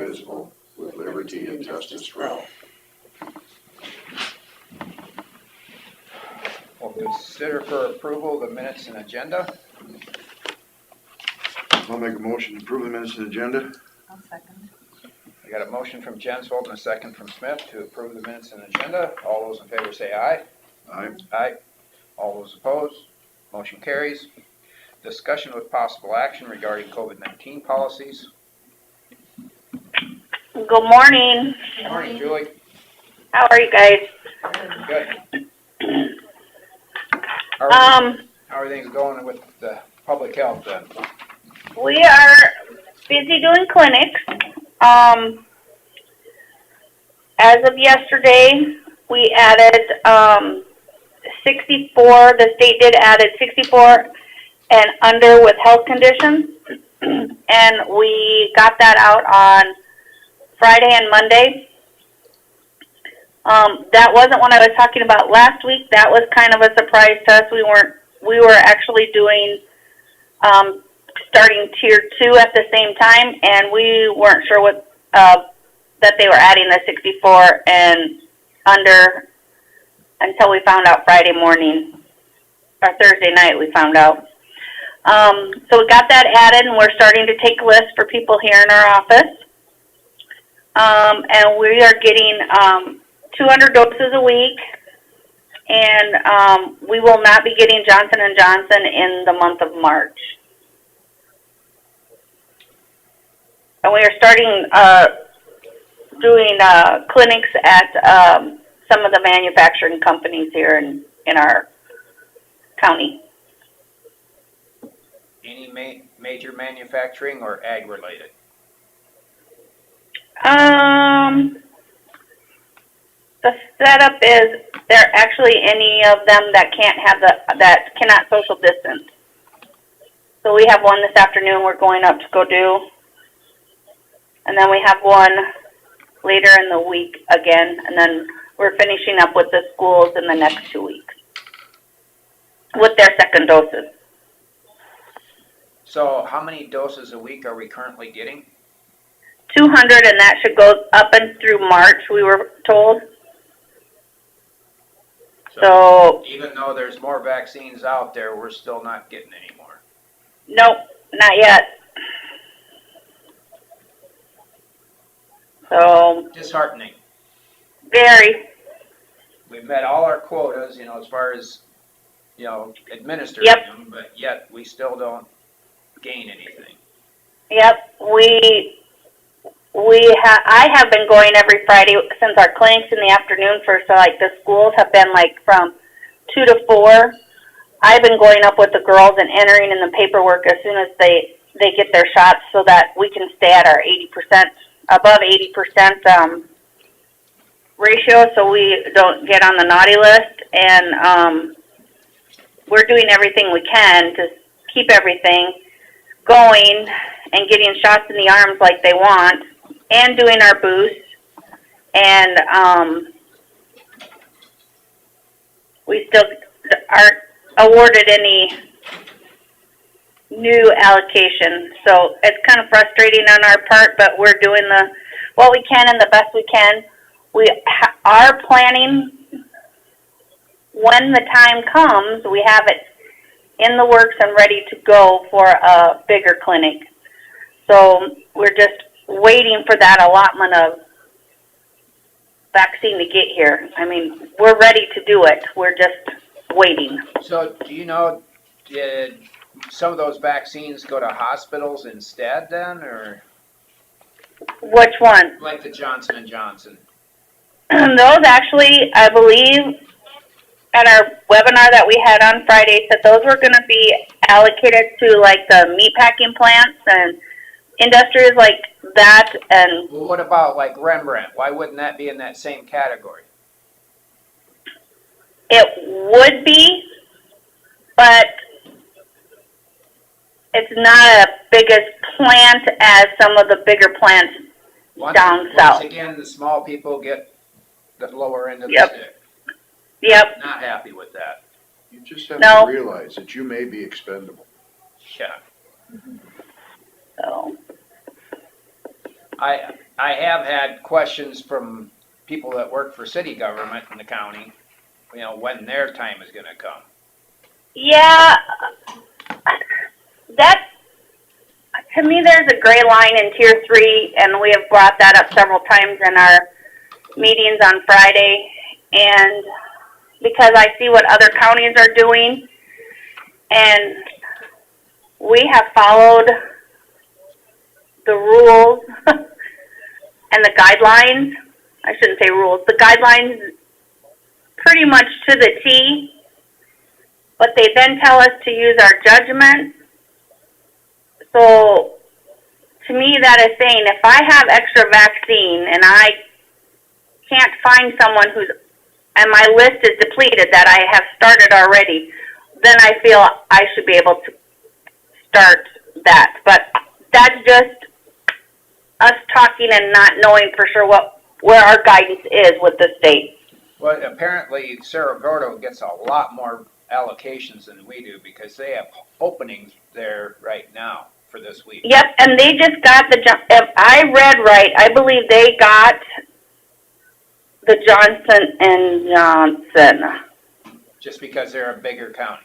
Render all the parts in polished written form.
indivisible, with liberty and justice for all. We'll consider for approval the minutes and agenda. I'll make a motion to approve the minutes and agenda. I'll second. We got a motion from Jensvold and a second from Smith to approve the minutes and agenda. All those in favor say aye. Aye. Aye. All those opposed, motion carries. Discussion with possible action regarding COVID-19 policies. Good morning. Good morning, Julie. How are you guys? Good. Um, How are things going with the public health then? we are busy doing clinics. As of yesterday, we added 64. The state did added 64 and under with health conditions, and we got that out on Friday and Monday. That wasn't what I was talking about last week. That was kind of a surprise to us. We were actually doing starting tier 2 at the same time, and we weren't sure what that they were adding the 64 and under until we found out Friday morning or Thursday night. We found out. So we got that added, and we're starting to take lists for people here in our office. And we are getting 200 doses a week, and we will not be getting Johnson & Johnson in the month of March. And we are starting doing clinics at some of the manufacturing companies here in our county. Any major manufacturing or ag related? The setup is there actually any of them that can't have that cannot social distance. So we have one this afternoon we're going up to go do. And then we have one later in the week again, and then we're finishing up with the schools in the next 2 weeks with their second doses. So how many doses a week are we currently getting? 200, and that should go up and through March, we were told. So even though there's more vaccines out there, we're still not getting any more. nope, not yet. So Disheartening. very. We've met all our quotas, as far as, administering Yep. them, but yet we still don't gain anything. Yep, I have been going every Friday since our clinics in the afternoon so like the schools have been like from 2 to 4. I've been going up with the girls and entering in the paperwork as soon as they get their shots so that we can stay at our 80%, above 80% ratio so we don't get on the naughty list. And we're doing everything we can to keep everything going and getting shots in the arms like they want and doing our boosts. And we still aren't awarded any new allocation. So it's kind of frustrating on our part, but we're doing what we can and the best we can. We are planning when the time comes, we have it in the works and ready to go for a bigger clinic. So we're just waiting for that allotment of vaccine to get here. I mean, we're ready to do it. We're just waiting. So do you know, did some of those vaccines go to hospitals instead then, or Which one? like the Johnson & Johnson? Those actually, I believe, at our webinar that we had on Friday, said those were going to be allocated to like the meat packing plants and industries like that. And Well, what about like Rembrandt? Why wouldn't that be in that same category? it would be, but it's not a biggest plant as some of the bigger plants down south. Once again, the small people get the lower end of the Yep. stick. Yep. Not happy with that. You just have No. to realize that you may be expendable. Yeah. So I have had questions from people that work for city government in the county, you know, when their time is gonna come. Yeah, that, to me, there's a gray line in Tier 3, and we have brought that up several times in our meetings on Friday, and because I see what other counties are doing, and we have followed the rules and the guidelines, I shouldn't say rules, the guidelines pretty much to the T, but they then tell us to use our judgment. So, to me, that is saying if I have extra vaccine and I can't find someone who's, and my list is depleted that I have started already, then I feel I should be able to start that. But that's just us talking and not knowing for sure where our guidance is with the state. Well, apparently Cerro Gordo gets a lot more allocations than we do because they have openings there right now for this week. Yep, and they just got if I read right, I believe they got the Johnson & Johnson. Just because they're a bigger county.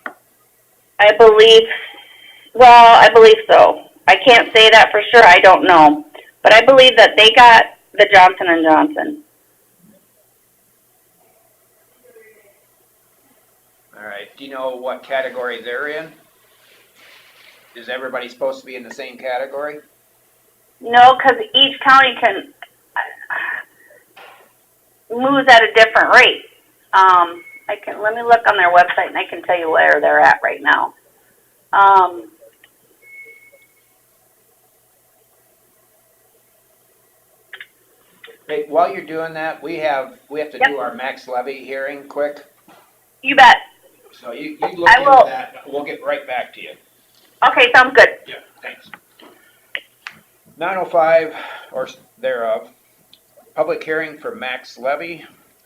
I believe so. I can't say that for sure, I don't know. But I believe that they got the Johnson & Johnson. All right, do you know what category they're in? Is everybody supposed to be in the same category? No, because each county moves at a different rate. Let me look on their website and I can tell you where they're at right now. Hey, while you're doing that, we have to do our max levy hearing quick. You bet. So you look into that. We'll get right back to you. Okay, sounds good. Yeah, thanks. 9:05 or thereof, public hearing for max levy.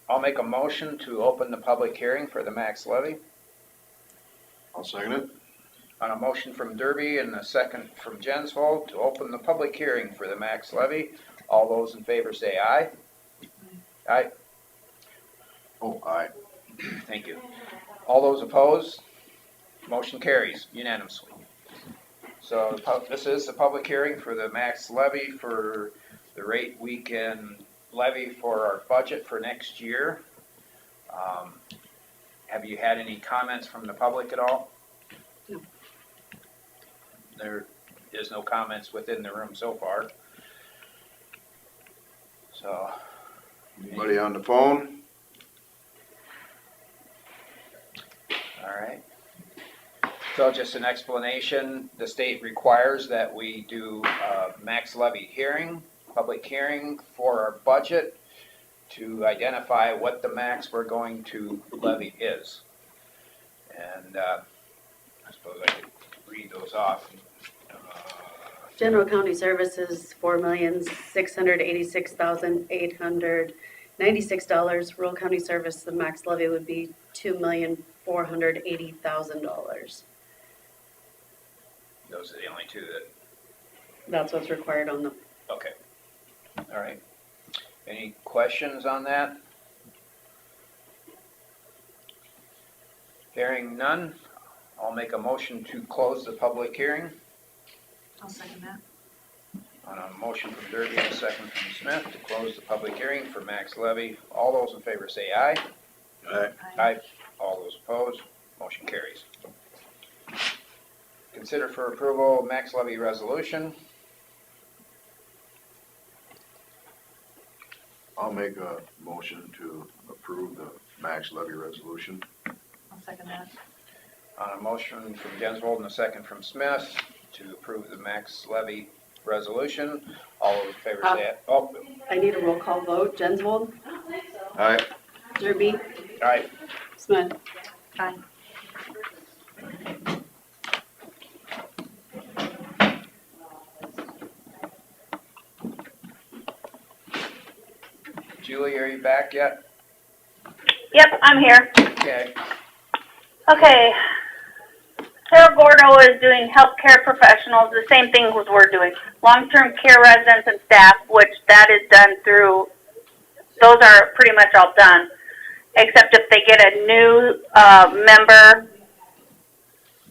I'll make a motion to open the public hearing for the max levy. I'll second it. On a motion from Derby and a second from Jensvold to open the public hearing for the max levy. All those in favor say aye. Aye. Oh, aye. Thank you. All those opposed? Motion carries unanimously. So this is the public hearing for the max levy for the rate we can levy for our budget for next year. Have you had any comments from the public at all? No. There is no comments within the room so far. So. Anybody on the phone? All right. So just an explanation, the state requires that we do a max levy hearing, public hearing for our budget to identify what the max we're going to levy is. And I suppose I could read those off. General county services, $4,686,896. Rural county service, the max levy would be $2,480,000. Those are the only two that, That's what's required on them. okay. All right. Any questions on that? Hearing none, I'll make a motion to close the public hearing. I'll second that. On a motion from Derby and a second from Smith to close the public hearing for max levy. All those in favor say aye. Aye. Aye. All those opposed, motion carries. Consider for approval max levy resolution. I'll make a motion to approve the max levy resolution. I'll second that. On a motion from Jensvold and a second from Smith to approve the max levy resolution. All those in favor say aye. Oh, I need a roll call vote. Jensvold? Aye. Derby? aye. Smith? Aye. Julie, are you back yet? Yep, I'm here. Okay. Okay. Cerro Gordo is doing healthcare professionals, the same thing as we're doing. long-term care residents and staff, which that is done through, those are pretty much all done, except if they get a new member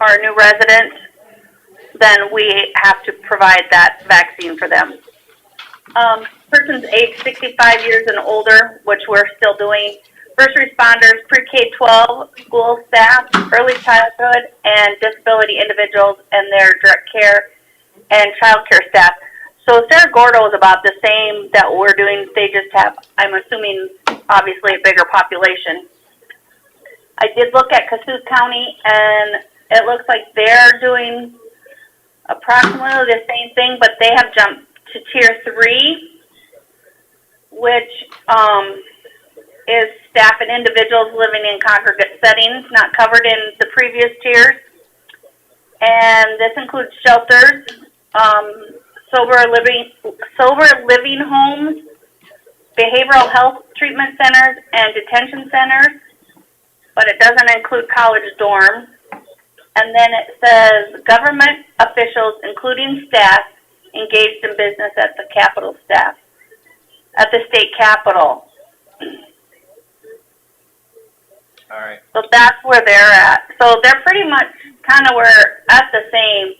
or a new resident, then we have to provide that vaccine for them. Persons aged 65 years and older, which we're still doing, first responders, pre-K-12, school staff, early childhood, and disability individuals and their direct care and child care staff. So Sarah Gordo is about the same that we're doing. They just have, I'm assuming, obviously a bigger population. I did look at Cassuth County, and it looks like they're doing approximately the same thing, but they have jumped to Tier 3, which is staff and individuals living in congregate settings, not covered in the previous tiers. And this includes shelters, sober living homes, behavioral health treatment centers, and detention centers, but it doesn't include college dorms. And then it says government officials, including staff, engaged in business at the Capitol staff, at the state capitol. All right. So that's where they're at. So they're pretty much kind of where at the same.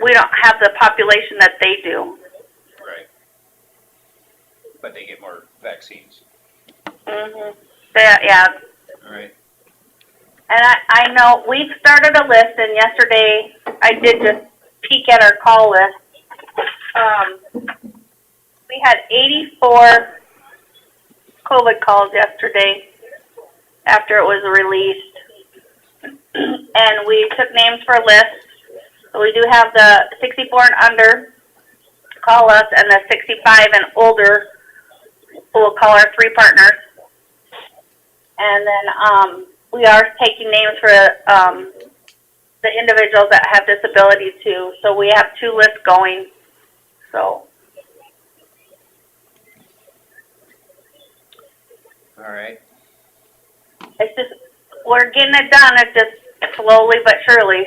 We don't have the population that they do. Right. But they get more vaccines. Mhm. Yeah. All right. And I know we've started a list, and yesterday I did just peek at our call list. We had 84 COVID calls yesterday after it was released. And we took names for a list. So we do have the 64 and under call us, and the 65 and older will call our 3 partners. And then we are taking names for the individuals that have disabilities too. So we have 2 lists going. So. All right. It's just, we're getting it done. It's just slowly but surely.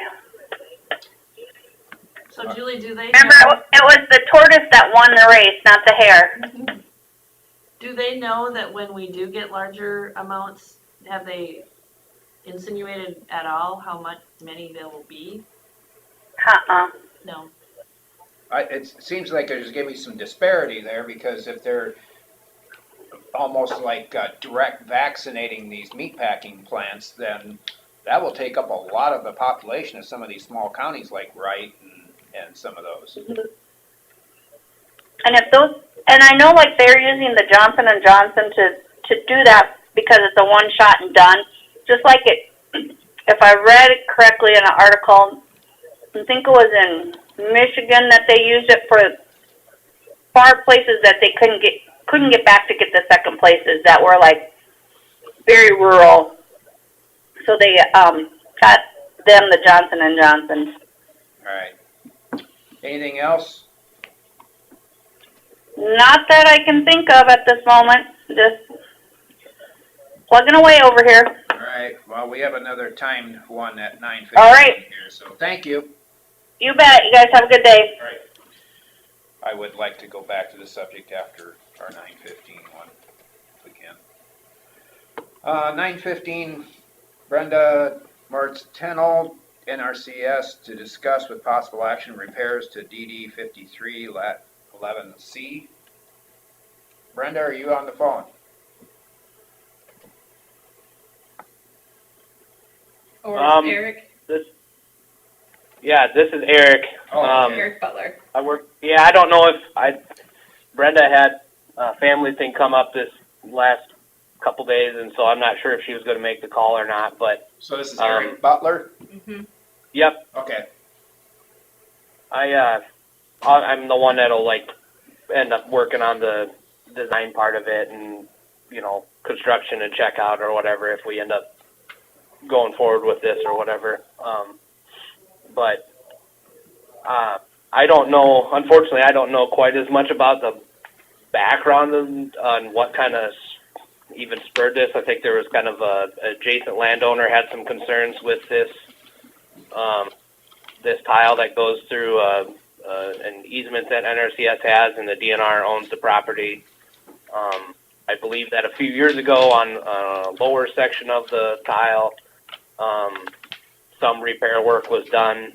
So Julie, do they Remember, know, it was the tortoise that won the race, not the hare. do they know that when we do get larger amounts, have they insinuated at all how many there will be? No. It seems like there's going to be some disparity there, because if they're almost like direct vaccinating these meatpacking plants, then that will take up a lot of the population of some of these small counties like Wright and some of those. And if those, and I know like they're using the Johnson & Johnson to do that because it's a one shot and done. Just like it, if I read it correctly in an article, I think it was in Michigan that they used it for far places that they couldn't get back to get the second places that were like very rural. So they got them the Johnson & Johnson. All right. Anything else? Not that I can think of at this moment. Just plugging away over here. All right. Well, we have another timed one at 9:15 All right. here, so thank you. You bet. You guys have a good day. All right. I would like to go back to the subject after our 9:15 one, if we can. 9:15, Brenda Martz-Tennell, NRCS, to discuss with possible action repairs to DD 53 Lat 11C. Brenda, are you on the phone? Or Eric? This is Eric. Eric Butler. I don't know if Brenda had a family thing come up this last couple days, and so I'm not sure if she was going to make the call or not, but. So this is Eric Butler? Mm-hmm. Yep. Okay. I'm the one that'll end up working on the design part of it and, construction and checkout or whatever if we end up going forward with this or whatever. But I don't know, unfortunately, I don't know quite as much about the background on what kind of even spurred this. I think there was kind of a adjacent landowner had some concerns with this this tile that goes through an easement that NRCS has, and the DNR owns the property. I believe that a few years ago on a lower section of the tile, some repair work was done.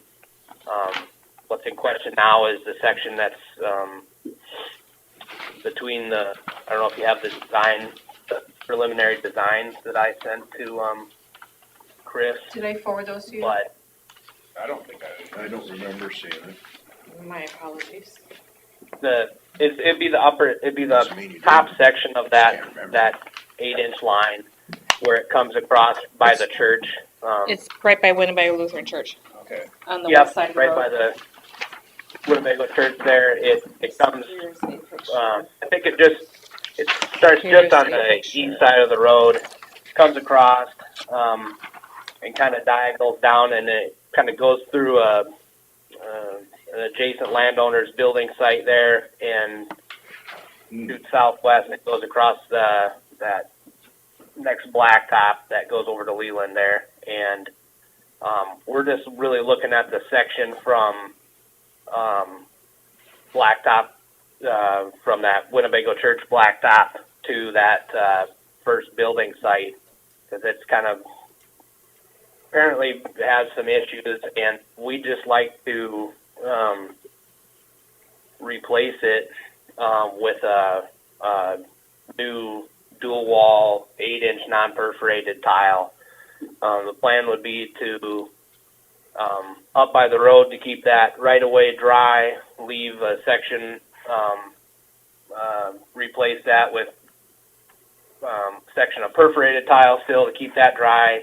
What's in question now is the section that's between the, I don't know if you have the design, the preliminary designs that I sent to Chris, Did I forward those to you? but I don't think I don't remember seeing it. My apologies. it'd be the Doesn't mean you top didn't. section of Can't remember. that 8-inch line where it comes across by the church. It's right by Winnebago Lutheran Church Okay. on the Yep, west side of the right road. by the Winnebago church there. It comes, Here's a picture. I think it starts Here's just on a the picture. east side of the road, comes across, and kind of diagonals down, and it kind of goes through an adjacent landowner's building site there, and shoots southwest, and it goes across that next blacktop that goes over to Leland there, and we're just really looking at the section from blacktop, from that Winnebago Church blacktop to that first building site, because it's kind of apparently has some issues, and we just like to replace it with a new dual wall 8-inch non-perforated tile. The plan would be to up by the road to keep that right away dry, leave a section, replace that with section of perforated tile still to keep that dry,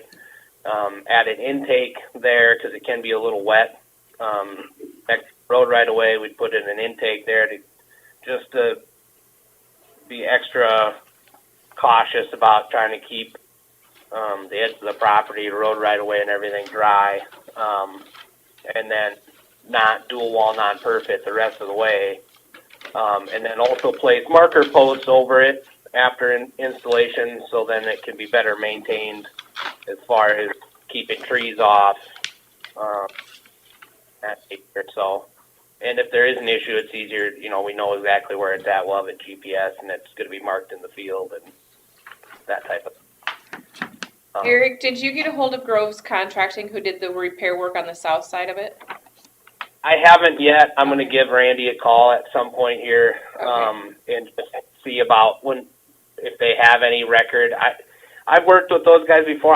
add an intake there because it can be a little wet. Next road right away, we'd put in an intake there to be extra cautious about trying to keep the edge of the property, the road right away, and everything dry, and then not dual wall, non-perf it the rest of the way, and then also place marker posts over it after installation, so then it can be better maintained as far as keeping trees off. So, and if there is an issue, it's easier. We know exactly where it's at. We'll have a GPS, and it's going to be marked in the field and that type of. Eric, did you get a hold of Groves Contracting who did the repair work on the south side of it? I haven't yet. I'm going to give Randy a call at some point here, and just see about if they have any record. I've worked with those guys before.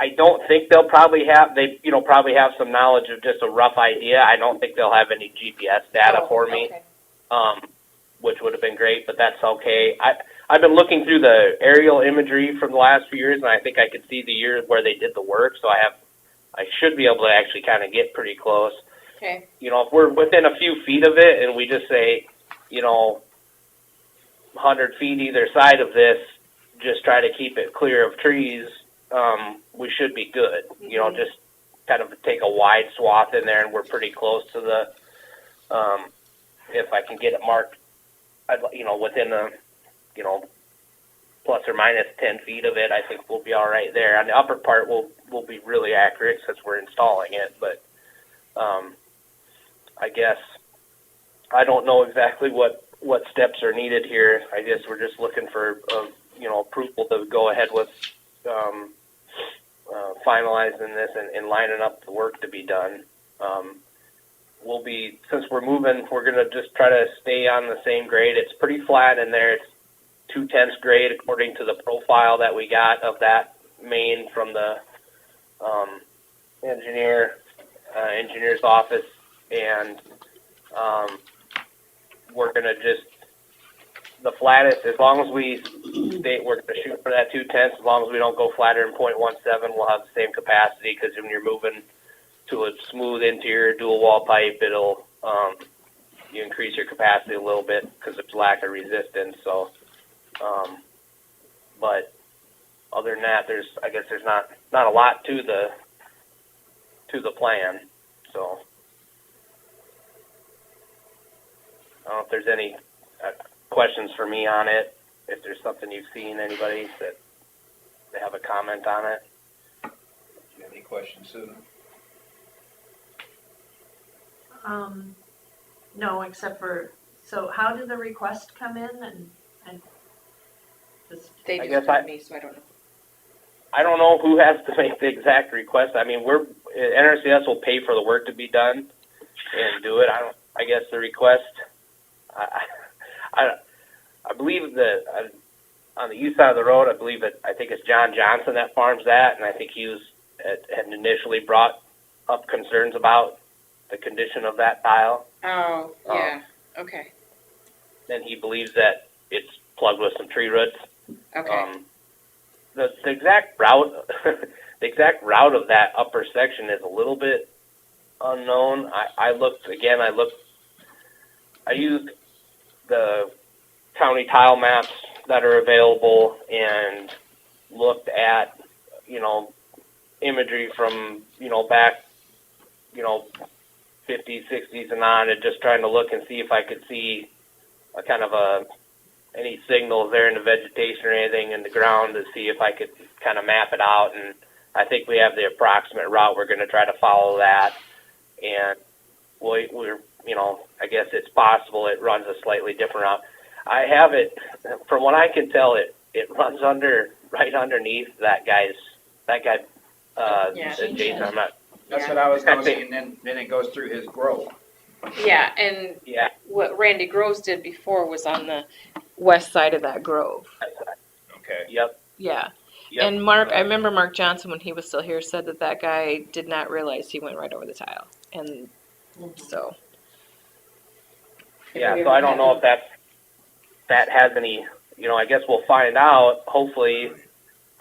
I don't think they'll probably have. They probably have some knowledge of just a rough idea. I don't think they'll have any GPS data for me, which would have been great, but that's okay. I've been looking through the aerial imagery from the last few years, and I think I could see the years where they did the work. So I should be able to actually kind of get pretty close. Okay. If we're within a few feet of it, and we just say, 100 feet either side of this, just try to keep it clear of trees. We should be good. Just kind of take a wide swath in there, and we're pretty close to the. If I can get it marked, within the, plus or minus 10 feet of it, I think we'll be all right there. On the upper part, we'll be really accurate since we're installing it. But I guess I don't know exactly what steps are needed here. I guess we're just looking for approval to go ahead with finalizing this and lining up the work to be done. Since we're moving, we're going to just try to stay on the same grade. It's pretty flat in there. It's 2/10 grade according to the profile that we got of that main from the engineer's office, and we're going to just the flattest, as long as we're going to shoot for that 2/10, as long as we don't go flatter than 0.17, we'll have the same capacity, because when you're moving to a smooth interior dual wall pipe, it'll you increase your capacity a little bit because of lack of resistance. So, but other than that, there's not a lot to the plan. So I don't know if there's any questions for me on it. If there's something you've seen, anybody that they have a comment on it. Do you have any questions, Susan? No, except for, so how did the request come in and just, They I just guess told me, so I don't know. I don't know who has to make the exact request. I mean, NRCS will pay for the work to be done and do it. I guess the request, I believe that on the east side of the road, I think it's John Johnson that farms that, and I think he had initially brought up concerns about the condition of that tile. Oh, yeah, okay, And he believes that it's plugged with some tree roots. okay. The exact route, the exact route of that upper section is a little bit unknown. I used the county tile maps that are available and looked at, imagery from, back, 50s, 60s and on, and just trying to look and see if I could see a kind of any signals there in the vegetation or anything in the ground to see if I could kind of map it out. And I think we have the approximate route. We're going to try to follow that. And we're, I guess it's possible it runs a slightly different route. I have it, from what I can tell, it runs right underneath that guy, Yeah. Jason, I'm not, That's what I was noticing, and then it goes through his grove. Yeah, and yeah. what Randy Groves did before was on the west side of that grove. Okay. Yep. Yeah. Yep. And I remember Mark Johnson, when he was still here, said that guy did not realize he went right over the tile. And so. Yeah, so I don't know if that has any, I guess we'll find out. Hopefully,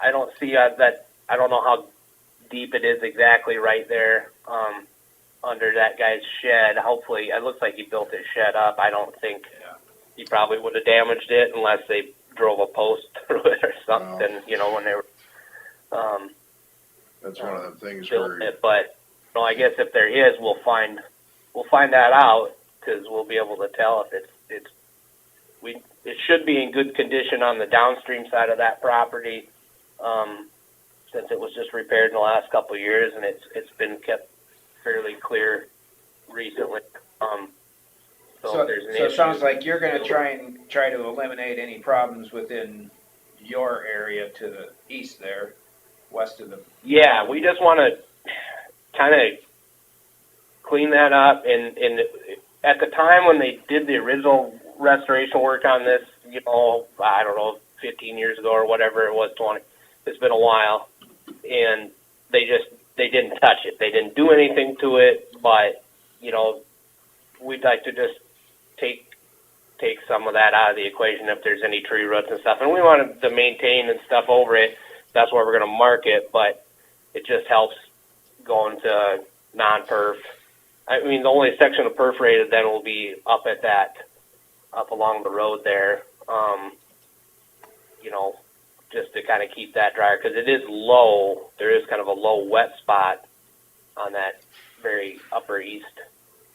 I don't see that, I don't know how deep it is exactly right there under that guy's shed. Hopefully, it looks like he built his shed up. I don't think he probably would have damaged it unless they drove a post through it or something, when they were That's one of them things built where, it. But, I guess if there is, we'll find that out, because we'll be able to tell if it should be in good condition on the downstream side of that property, since it was just repaired in the last couple of years, and it's been kept fairly clear recently. So if there's an So it issue, sounds like you're gonna try to eliminate any problems within your area to the east there, west of the. yeah, we just want to kind of clean that up. And at the time when they did the original restoration work on this, I don't know, 15 years ago or whatever it was, 20. It's been a while, and they didn't touch it. They didn't do anything to it, but we'd like to just take some of that out of the equation if there's any tree roots and stuff. And we wanted to maintain and stuff over it. That's where we're going to mark it, but it just helps going to non-perf. I mean, the only section of perforated then will be up along the road there, just to kind of keep that drier, because it is low. There is kind of a low wet spot on that very upper east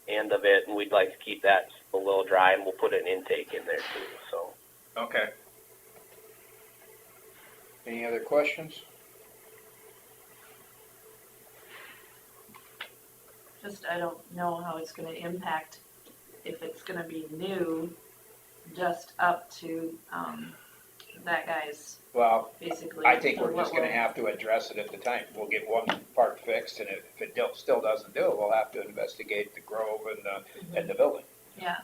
end of it, and we'd like to keep that a little dry, and we'll put an intake in there too. So. Okay. Any other questions? just, I don't know how it's gonna impact, if it's gonna be new, just up to, that guy's, Well, basically. I think or we're just what gonna have to address it at the time. We'll get one part fixed, and if it still doesn't do it, we'll have to investigate the grove and the building. Yeah,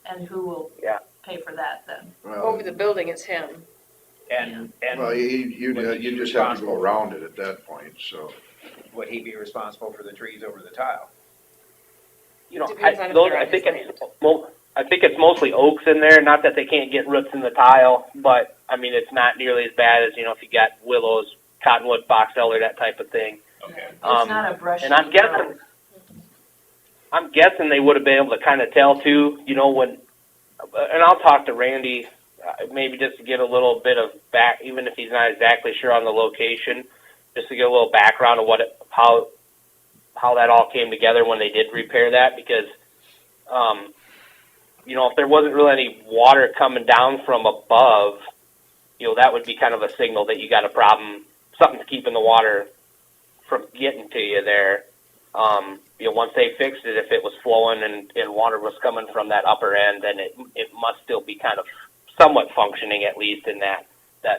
and who will Yeah. pay for that then? well, Over the building is him. And well, would he you be just have to responsible? go around it at that point, so. Would he be responsible for the trees over the tile? You know, Depends on if those, they're on I think his I think it's mostly oaks in there. Not that they can't get roots in the tile, but I mean it's not nearly as bad as if you got willows, cottonwood, box elder, that type of thing. Okay. It's not a brushy and I'm guessing they would have been able to kind of tell too. When, and I'll talk to Randy, maybe just to get a little bit of back, even if he's not exactly sure on the location, just to get a little background of how that all came together when they did repair that, because, if there wasn't really any water coming down from above, that would be kind of a signal that you got a problem, something's keeping the water from getting to you there. Once they fixed it, if it was flowing and water was coming from that upper end, then it must still be kind of somewhat functioning, at least in that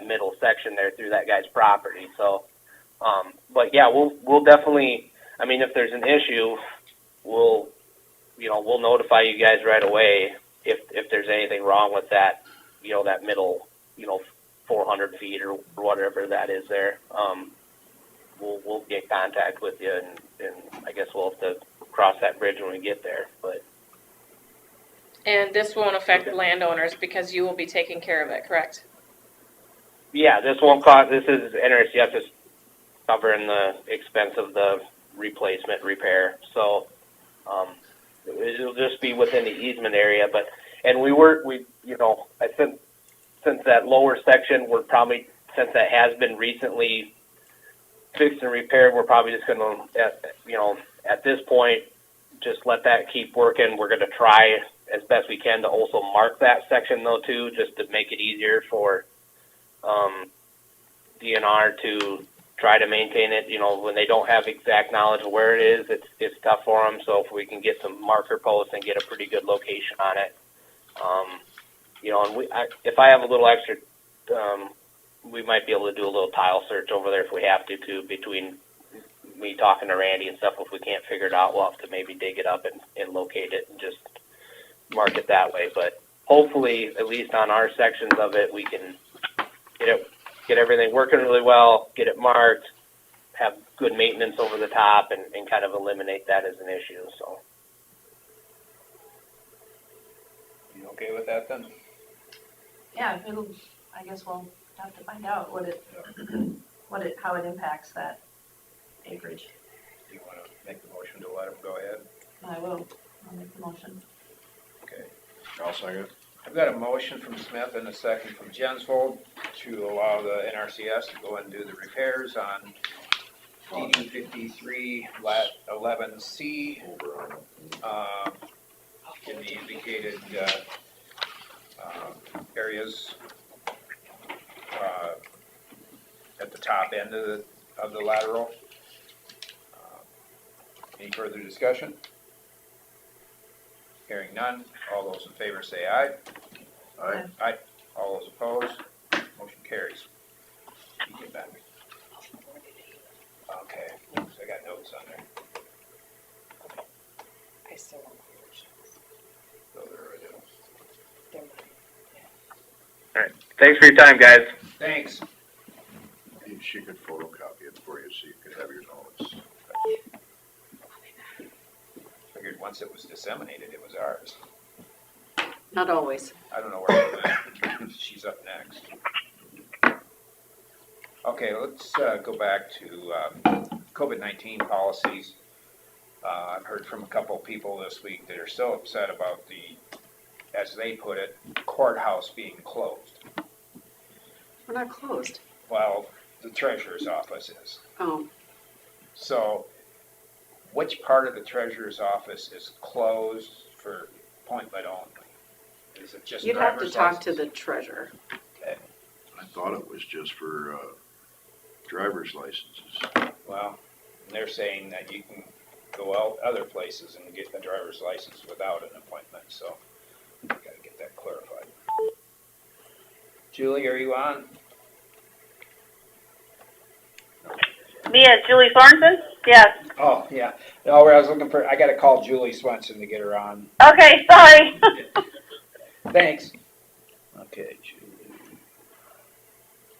middle section there through that guy's property. So, but yeah, we'll definitely, I mean, if there's an issue, we'll notify you guys right away if there's anything wrong with that, that middle, 400 feet or whatever that is there. We'll get in contact with you, and I guess we'll have to cross that bridge when we get there. But And this won't affect landowners because you will be taking care of it, correct? yeah, this won't cost. This is NRCS is covering the expense of the replacement repair, so it'll just be within the easement area. But I think since that lower section, we're probably, since that has been recently fixed and repaired, we're probably just going to, at this point, just let that keep working. We're going to try as best we can to also mark that section though too, just to make it easier for DNR to try to maintain it. When they don't have exact knowledge of where it is, it's tough for them. So if we can get some marker posts and get a pretty good location on it, and if I have a little extra, we might be able to do a little tile search over there if we have to too, between me talking to Randy and stuff. If we can't figure it out, we'll have to maybe dig it up and locate it and just mark it that way. But hopefully, at least on our sections of it, we can get everything working really well, get it marked, have good maintenance over the top, and kind of eliminate that as an issue. So, You okay with that then? Yeah, I guess we'll have to find out how it impacts that acreage. Do you want to make the motion to let them go ahead? I'll make the motion. Okay. I'll second. I've got a motion from Smith and a second from Jensvold to allow the NRCS to go and do the repairs on DD 53 lat 11C in the indicated areas at the top end of the lateral. Any further discussion? Hearing none, all those in favor say aye. Aye. Aye. All those opposed, motion carries. You get back. Okay, oops, I got notes on there. I still want my versions. So there it is. They're mine. all right. Thanks for your time, guys. Thanks. She could photocopy it for you so you could have your notes. Figured once it was disseminated, it was ours. Not always. I don't know where it went. She's up next. Okay, let's go back to COVID-19 policies. I've heard from a couple of people this week that are still upset about the, as they put it, courthouse being closed. We're not closed. Well, the treasurer's office is. Oh, So, which part of the treasurer's office is closed for appointment only? Is it just you'd have to driver's talk to license? the treasurer. Okay. I thought it was just for driver's licenses. Well, they're saying that you can go out other places and get a driver's license without an appointment, so we gotta get that clarified. Julie, are you on? Me as Julie Sorensen? Yes. Oh, yeah. No, I was looking for, I gotta call Julie Swenson to get her on. Okay, sorry. Thanks. Okay, Julie.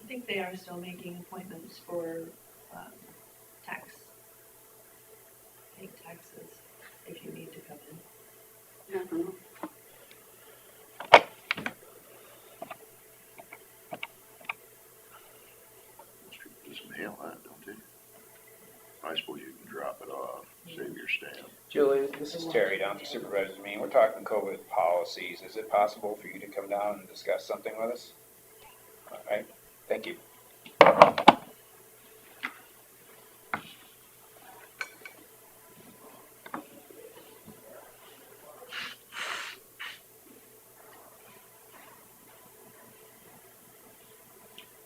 I think they are still making appointments for take taxes if you need to come in. I don't know. Just mail that, don't they? I suppose you can drop it off, save your stamp. Julie, this is Terry down at the supervisor's meeting. We're talking COVID policies. Is it possible for you to come down and discuss something with us? All right, thank you.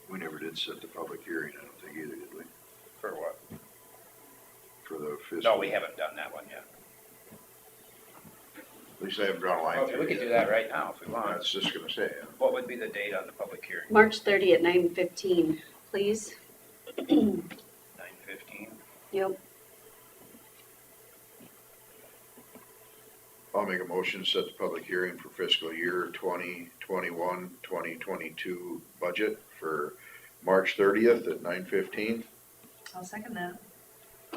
We never did set the public hearing, I don't think either, did we? For what? For the fiscal. No, we haven't done that one yet. At least I haven't drawn a line Okay, through we could it do yet. that right now if we I want. was just gonna say, What would be the date on the public hearing? March 30 at 9:15, please. 9:15? Yep. I'll make a motion to set the public hearing for fiscal year 2021, 2022 budget for March 30th at 9:15. I'll second that.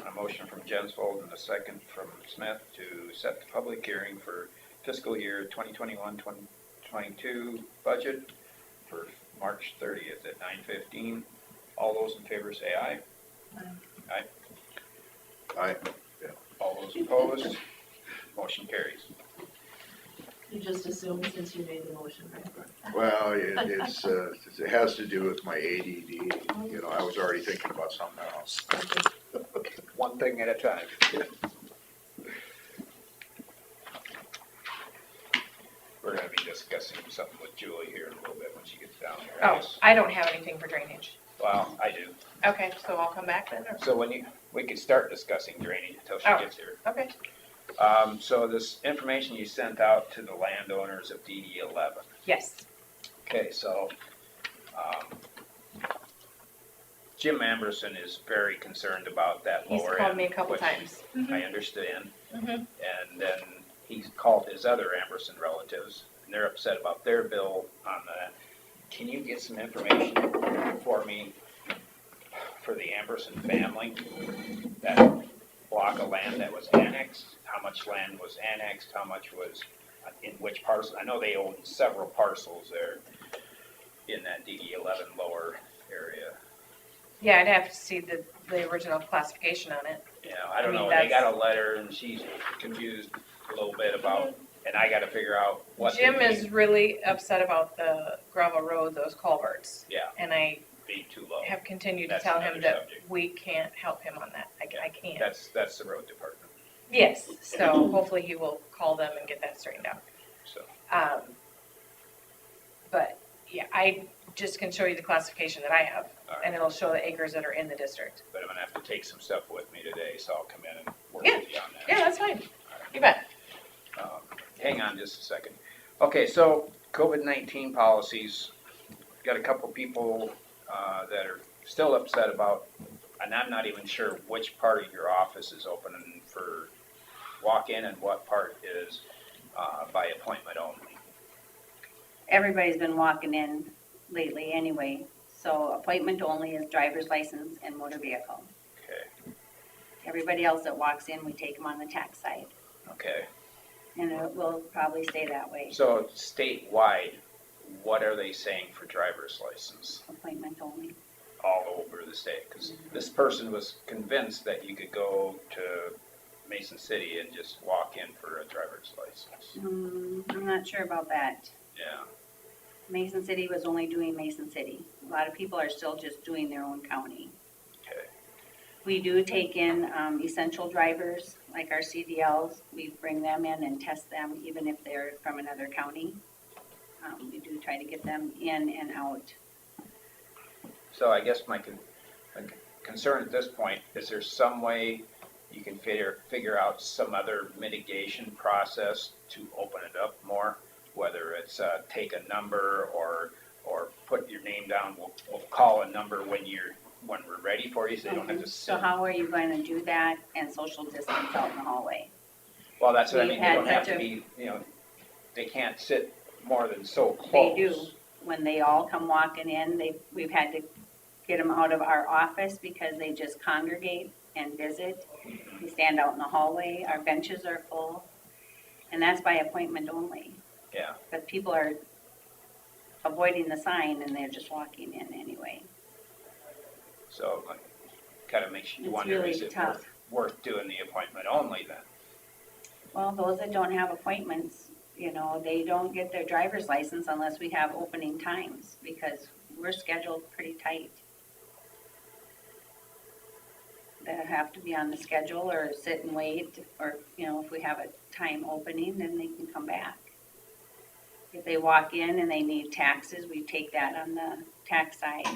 A motion from Jensvold and a second from Smith to set the public hearing for fiscal year 2021, 2022 budget for March 30th at 9:15. All those in favor say aye. Aye. All those opposed, motion carries. You just assumed since you made the motion, right? Well, it has to do with my ADD. You know, I was already thinking about something else. One thing at a time. We're gonna be discussing something with Julie here in a little bit when she gets down here. Oh, I don't have anything for drainage. Well, I do. Okay, so I'll come back then, or? So we could start discussing drainage until she Oh. gets here. Okay. So this information you sent out to the landowners of DD 11. Yes. Okay, so, Jim Amberson is very concerned about that He's lower end. called me a couple which times. I understand. Mhm. And then he's called his other Amberson relatives, and they're upset about their bill on that. Can you get some information for me for the Amberson family? That block of land that was annexed, how much land was annexed, how much was in which parcel? I know they own several parcels there in that DD 11 lower area. Yeah, I'd have to see the original classification on it. Yeah, I don't I mean, know, they got that's- a letter and she's confused a little bit about, and I gotta figure out what. Jim they is really upset about the gravel road, those culverts. Yeah, And I being too low. have continued to That's tell him another that subject. we can't help him on that. I can't. That's the road department, Yes, so hopefully he will call them and get that straightened out. so. But, yeah, I just can show you the classification that I have, All right. and it'll show the acres that are in the district. But I'm gonna have to take some stuff with me today, so I'll come in and work Yeah, with you on that. Yeah, that's fine. You bet. Hang on just a second. Okay, so COVID-19 policies, got a couple people that are still upset about, and I'm not even sure which part of your office is open for walk-in and what part is by appointment only. Everybody's been walking in lately anyway, so appointment only is driver's license and motor vehicle. Okay, Everybody else that walks in, we take them on the tax side, okay. and it will probably stay that way, So statewide, what are they saying for driver's license appointment only. all over the state? Because this person was convinced that you could go to Mason City and just walk in for a driver's license. I'm not sure about that. Yeah, Mason City was only doing Mason City. A lot of people are still just doing their own county. okay. We do take in essential drivers, like our CDLs. We bring them in and test them, even if they're from another county. We do try to get them in and out. So I guess my concern at this point, is there some way you can figure out some other mitigation process to open it up more? Whether it's take a number or put your name down, we'll call a number when we're ready for you, so you don't have to So sit. how are you going to do that and social distance out in the hallway? Well, that's what I we've mean, they had don't have such to a- be, they can't sit more than so close. They do. When they all come walking in, we've had to get them out of our office because they just congregate and visit. We stand out in the hallway, our benches are full, and that's by appointment only. Yeah, But people are avoiding the sign and they're just walking in anyway. so kind of makes you It's wonder, really is it tough. worth doing the appointment only then? Well, those that don't have appointments, they don't get their driver's license unless we have opening times, because we're scheduled pretty tight. They have to be on the schedule or sit and wait, or, if we have a time opening, then they can come back. If they walk in and they need taxes, we take that on the tax side.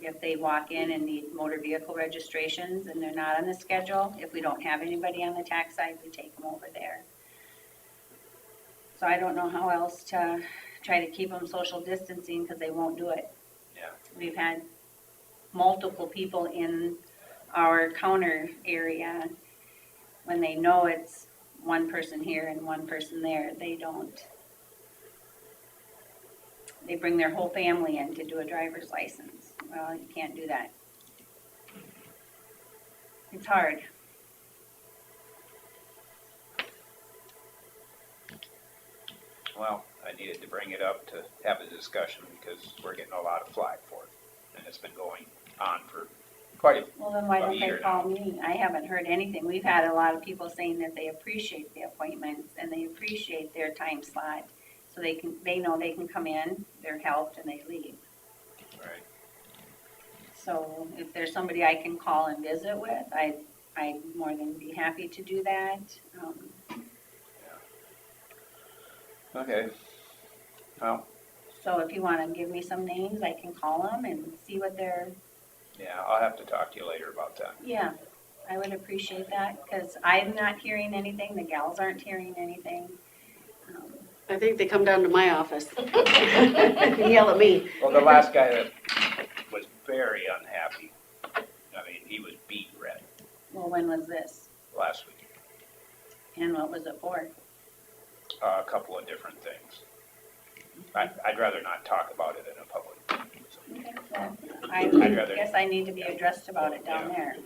if they walk in and need motor vehicle registrations and they're not on the schedule, if we don't have anybody on the tax side, we take them over there. So I don't know how else to try to keep them social distancing because they won't do it. Yeah. We've had multiple people in our counter area, when they know it's one person here and one person there, they don't. They bring their whole family in to do a driver's license. Well, you can't do that. It's hard. Well, I needed to bring it up to have a discussion because we're getting a lot of flack for it. And it's been going on for quite a, Well, then why About a don't they year call me? I haven't heard anything. We've had a lot of people saying that they appreciate the appointments and they appreciate their time slot. So they know they can come in, they're helped, and they leave. right. So if there's somebody I can call and visit with, I'd more than be happy to do that. Okay. Well, So if you wanna give me some names, I can call them and see what they're, yeah, I'll have to talk to you later about that. yeah, I would appreciate that, because I'm not hearing anything, the gals aren't hearing anything. I think they come down to my office and yell at me. Well, the last guy that was very unhappy, I mean, he was beat red Well, when was this? last week. And what was it for? A couple of different things. I'd rather not talk about it in a public. Okay, well, I I'd rather- guess I need to be addressed about it down Yeah. there.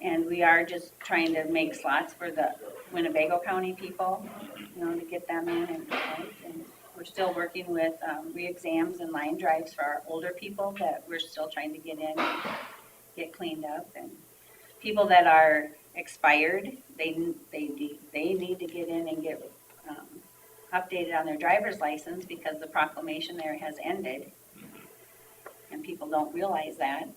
And we are just trying to make slots for the Winnebago County people, you know, to get them in and out. And we're still working with re-exams and line drives for our older people that we're still trying to get in and get cleaned up. And people that are expired, they need to get in and get updated on their driver's license because the proclamation there has ended. And people don't realize that.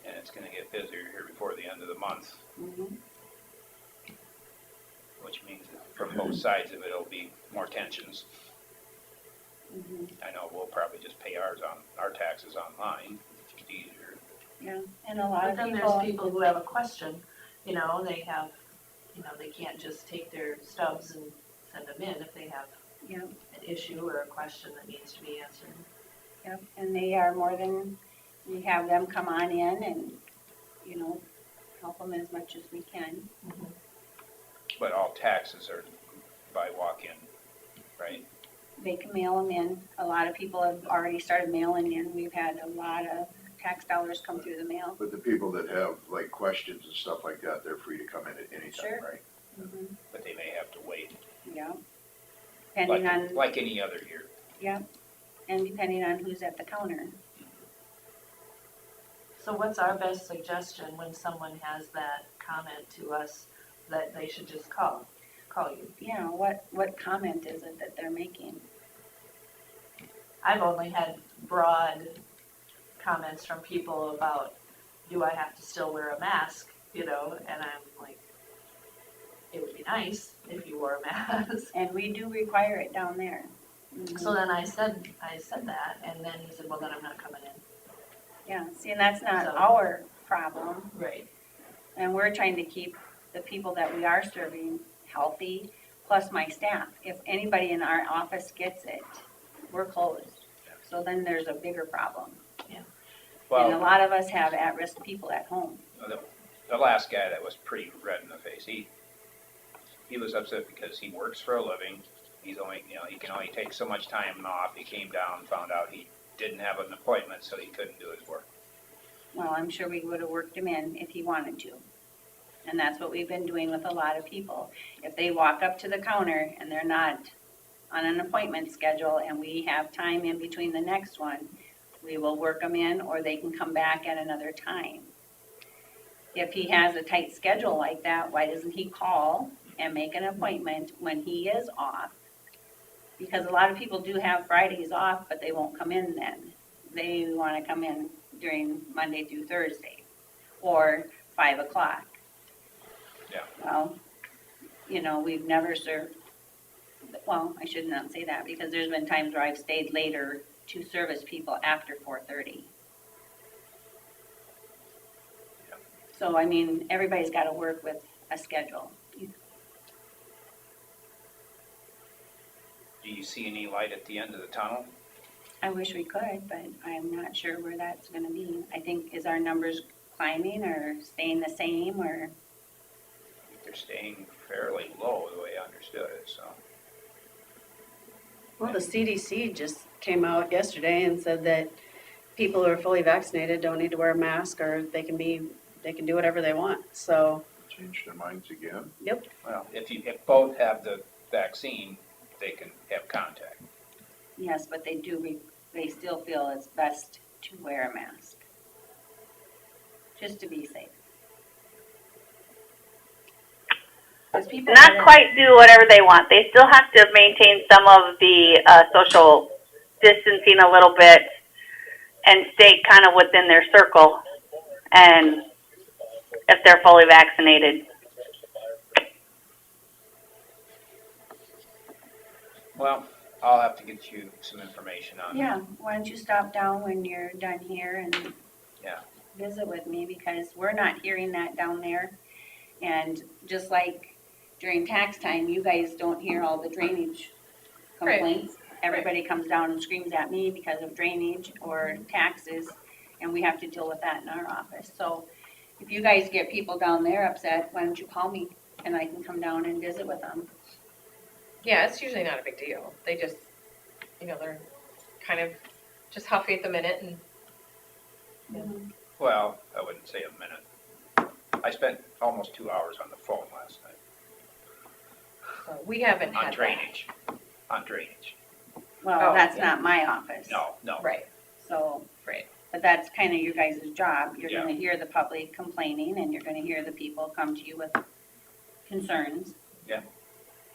And it's gonna get busier here before the end of the month, Mhm. which means that from both sides of it, it'll be more tensions. Mhm. I know we'll probably just pay our taxes online, it's just easier. Yeah, and a lot But of then people, there's people who have a question, you know, they have, you know, they can't just take their stubs and send them in if they have yeah, an issue or a question that needs to be answered. yeah, and they are more than, we have them come on in and, you know, help them as much as we can. But all taxes are by walk-in, right? They can mail them in. A lot of people have already started mailing in. We've had a lot of tax dollars come through the mail. But the people that have like questions and stuff like that, they're free to come in at any Sure. time, right? Mhm. But they may have to wait, Yeah. Depending on, like any other year. yeah, and depending on who's at the counter. So what's our best suggestion when someone has that comment to us that they should just call you? Yeah, what comment is it that they're making? I've only had broad comments from people about, do I have to still wear a mask, you know, and I'm like, it would be nice if you wore a mask. And we do require it down there. Mhm. So then I said that, and then he said, well, then I'm not coming in. Yeah, see, and that's not So- our problem. Right. And we're trying to keep the people that we are serving healthy, plus my staff. If anybody in our office gets it, we're closed. So then there's a bigger problem. And a Well, lot of us have at-risk people at home. the last guy that was pretty red in the face, he was upset because he works for a living. He's only, you know, he can only take so much time off. He came down, found out he didn't have an appointment, so he couldn't do his work. Well, I'm sure we would have worked him in if he wanted to. And that's what we've been doing with a lot of people. If they walk up to the counter and they're not on an appointment schedule and we have time in between the next one, we will work them in or they can come back at another time. If he has a tight schedule like that, why doesn't he call and make an appointment when he is off? Because a lot of people do have Fridays off, but they won't come in then. They want to come in during Monday through Thursday or 5 o'clock. Yeah. Well, you know, we've never served well, I should not say that, because there's been times where I've stayed later to service people after 4:30. So, I mean, everybody's gotta work with a schedule. Do you see any light at the end of the tunnel? I wish we could, but I'm not sure where that's gonna be. I think, is our numbers climbing or staying the same, or? They're staying fairly low, the way I understood it, so. Well, the CDC just came out yesterday and said that people who are fully vaccinated don't need to wear a mask, or they can do whatever they want, so, Change their minds again. yep. Well, if both have the vaccine, they can have contact. Yes, but they still feel it's best to wear a mask. Just to be safe. 'Cause people Not are- quite do whatever they want. They still have to maintain some of the social distancing a little bit and stay kind of within their circle, and if they're fully vaccinated. Well, I'll have to get you some information on that. Yeah, why don't you stop down when you're done here and Yeah. visit with me, because we're not hearing that down there. And just like during tax time, you guys don't hear all the drainage Right. complaints. Everybody comes down and screams at me because of drainage or taxes, and we have to deal with that in our office. So if you guys get people down there upset, why don't you call me and I can come down and visit with them? Yeah, it's usually not a big deal. They just, they're kind of just huffy at the minute and Well, I wouldn't say a minute. I spent almost 2 hours on the phone last night we haven't on had that. drainage. On drainage. Well, Oh, that's yeah. not my office. No. Right, So. right. But that's kind of your guys' job. You're Yeah. gonna hear the public complaining, and you're gonna hear the people come to you with concerns. Yeah.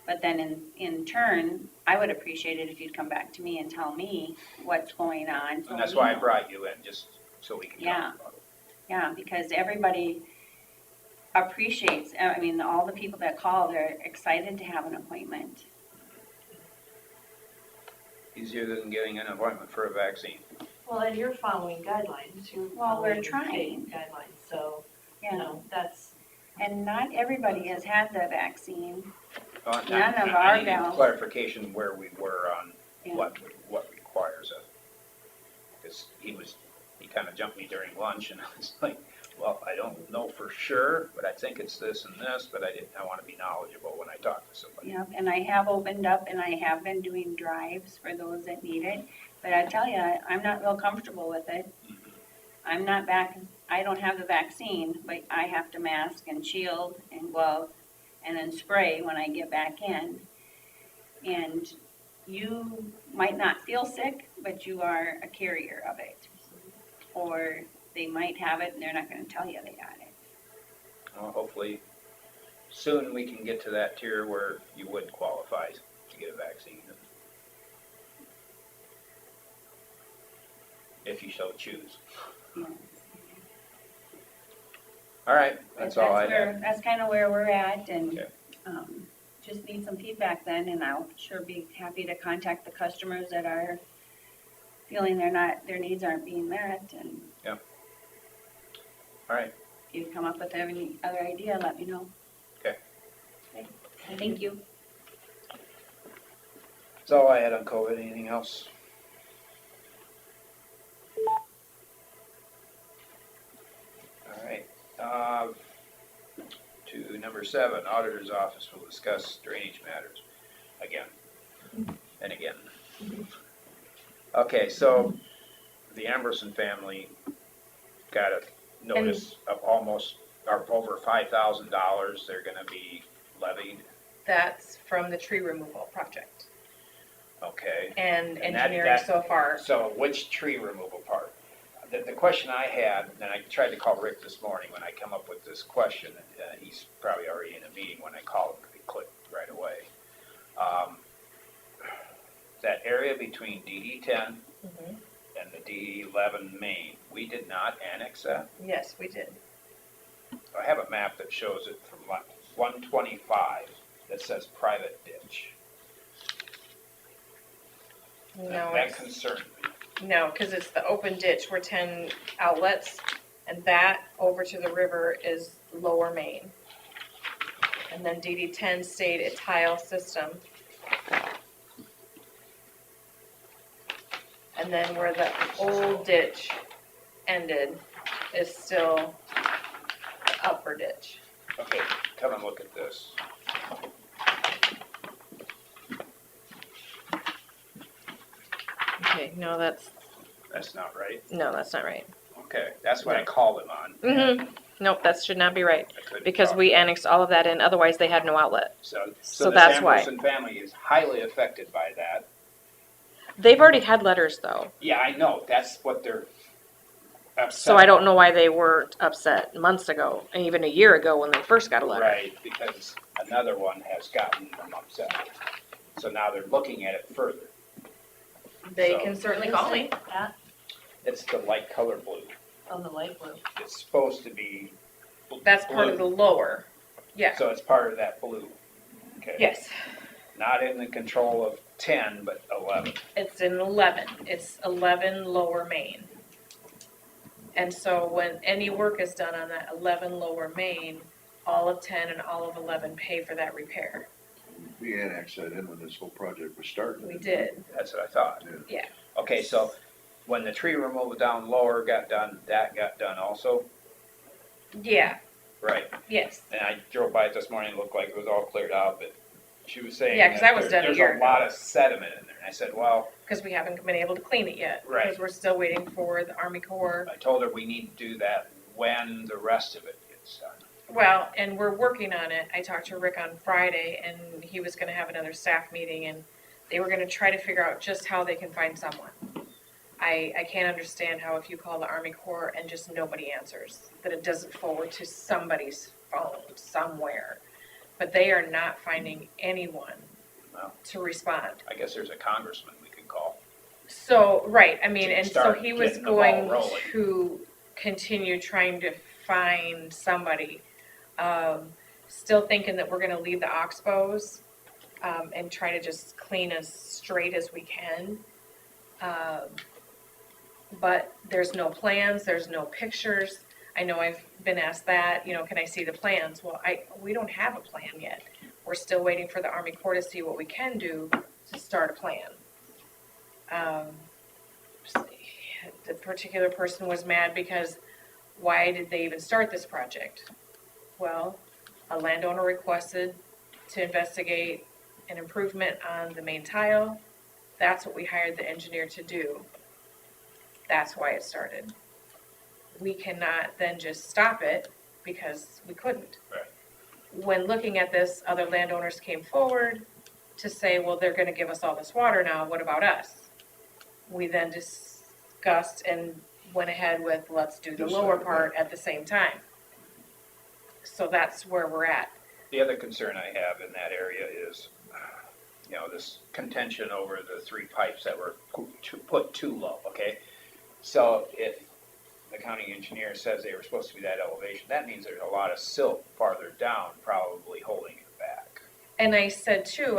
But then in turn, I would appreciate it if you'd come back to me and tell me what's going on. so And that's we why I know. brought you in, just so we can Yeah. talk about it. Yeah, because everybody appreciates, I mean, all the people that call, they're excited to have an appointment. Easier than getting an appointment for a vaccine. Well, and you're following guidelines, you're Well, we're following state trying. guidelines, so, Yeah, that's, and not everybody has had the vaccine. Well, None of I our need gals. clarification where we were on Yeah. what requires it. Because he kind of jumped me during lunch, and I was like, well, I don't know for sure, but I think it's this and this, but I want to be knowledgeable when I talk to somebody. Yep, and I have opened up and I have been doing drives for those that need it, but I tell you, I'm not real comfortable with it. I'm not back, I don't have the vaccine, but I have to mask and shield and glove and then spray when I get back in. And you might not feel sick, but you are a carrier of it. Or they might have it and they're not gonna tell you they got it. Well, hopefully, soon we can get to that tier where you would qualify to get a vaccine. If you so choose. Yeah. All right, that's all I where- have. That's kind of where we're at, and, Okay. just need some feedback then, and I'll sure be happy to contact the customers that are feeling their needs aren't being met, and All right, if you come up with any other idea, let me know. Okay. Okay. Thank you. that's all I had on COVID. Anything else? All right, to number 7, Auditor's Office will discuss drainage matters again and again. Okay, so the Amberson family got a notice of over $5,000 they're gonna be levied, That's from the tree removal project. okay? And And that- engineering that- so far. So which tree removal part? The question I had, and I tried to call Rick this morning when I come up with this question, he's probably already in a meeting when I called him, because he clicked right away. That area between DD 10 Mhm. and the DD 11 main, we did not annex that. Yes, we did. I have a map that shows it from 125 that says private ditch. No, That it's, concerned me. no, cause it's the open ditch where 10 outlets, and that over to the river is Lower Main. And then DD 10 stayed a tile system. And then where the old ditch ended is still the upper ditch. Okay, come and look at this. Okay, no, that's That's not right. not right. Okay, that's what I called him on. Mm-hmm. Nope, that should not be right, I couldn't because talk. we annexed all of that in, otherwise they had no outlet. So So the that's why. Samuelson family is highly affected by that. They've already had letters though, Yeah, I know, that's what they're upset. so I don't know why they weren't upset months ago, and even a year ago when they first got a letter. Right, because another one has gotten them upset. So now they're looking at it further. They So- can certainly call me. It's the light color blue. On the light blue. It's supposed to be. That's part of the blue. lower, yeah, So it's part of that blue. Okay. yes. Not in the control of 10, but 11. It's in 11. It's 11 Lower Main. And so when any work is done on that 11 Lower Main, all of 10 and all of 11 pay for that repair. We annexed that in when this whole project was starting. We did, That's what I thought. yeah. Okay, so when the tree removal down lower got done, that got done also? Yeah, Right. yes. And I drove by it this morning, it looked like it was all cleared out, but she was saying Yeah, 'cause that was done a there's year a ago. lot of sediment in there. And I said, well, Because we haven't been able to clean it yet. Right. Because we're still waiting for the Army Corps. I told her we need to do that when the rest of it gets done. Well, and we're working on it. I talked to Rick on Friday, and he was gonna have another staff meeting, and they were gonna try to figure out just how they can find someone. I can't understand how if you call the Army Corps and just nobody answers, that it doesn't forward to somebody's phone somewhere. But they are not finding anyone Well. to respond. I guess there's a congressman we could call. So, right, I mean, To and so start he was getting the ball going rolling. to continue trying to find somebody. Still thinking that we're gonna leave the oxbows, and try to just clean as straight as we can. But there's no plans, there's no pictures. I know I've been asked that, you know, can I see the plans? Well, we don't have a plan yet. We're still waiting for the Army Corps to see what we can do to start a plan. The particular person was mad because why did they even start this project? Well, a landowner requested to investigate an improvement on the main tile. That's what we hired the engineer to do. That's why it started. We cannot then just stop it because we couldn't. Right. When looking at this, other landowners came forward to say, well, they're gonna give us all this water now, what about us? We then discussed and went ahead with, let's do the lower part at the same time. So that's where we're at. The other concern I have in that area is, this contention over the 3 pipes that were put too low, okay? So if the county engineer says they were supposed to be that elevation, that means there's a lot of silt farther down, probably holding it back. And I said too,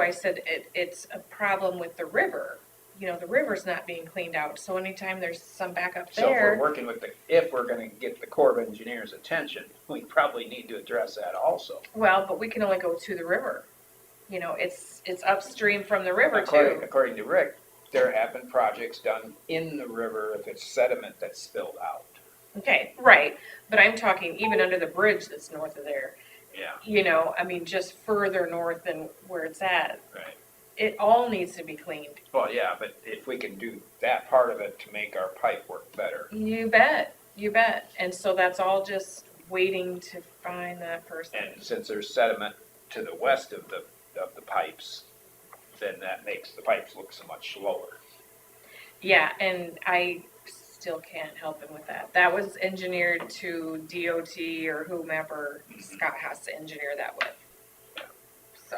it's a problem with the river. You know, the river's not being cleaned out, so anytime there's some backup So if we're there, working with if we're gonna get the Corps of Engineers' attention, we probably need to address that also. well, but we can only go to the river. You know, it's upstream from the river too. According to Rick, there have been projects done in the river if it's sediment that's spilled out. Okay, right, but I'm talking even under the bridge that's north of there. Yeah. You know, I mean, just further north than where it's at. Right. It all needs to be cleaned. Well, yeah, but if we can do that part of it to make our pipe work better. You bet, you bet. And so that's all just waiting to find that person. And since there's sediment to the west of the pipes, then that makes the pipes look so much lower. Yeah, and I still can't help him with that. That was engineered to DOT or whomever Scott has to engineer that with. So.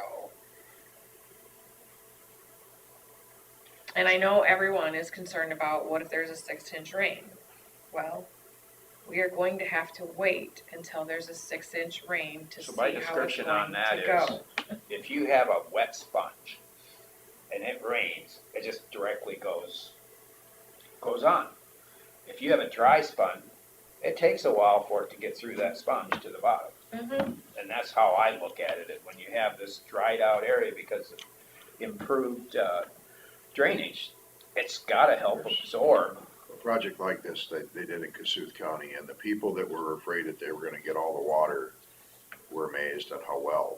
And I know everyone is concerned about what if there's a 6-inch rain? Well, we are going to have to wait until there's a 6-inch rain to So see my how it's description going on that to go. is, if you have a wet sponge and it rains, it just directly goes on. If you have a dry sponge, it takes a while for it to get through that sponge to the bottom. Mm-hmm. And that's how I look at it, when you have this dried out area because of improved drainage, it's gotta help absorb. A project like this, they did in Cassuth County, and the people that were afraid that they were gonna get all the water were amazed at how well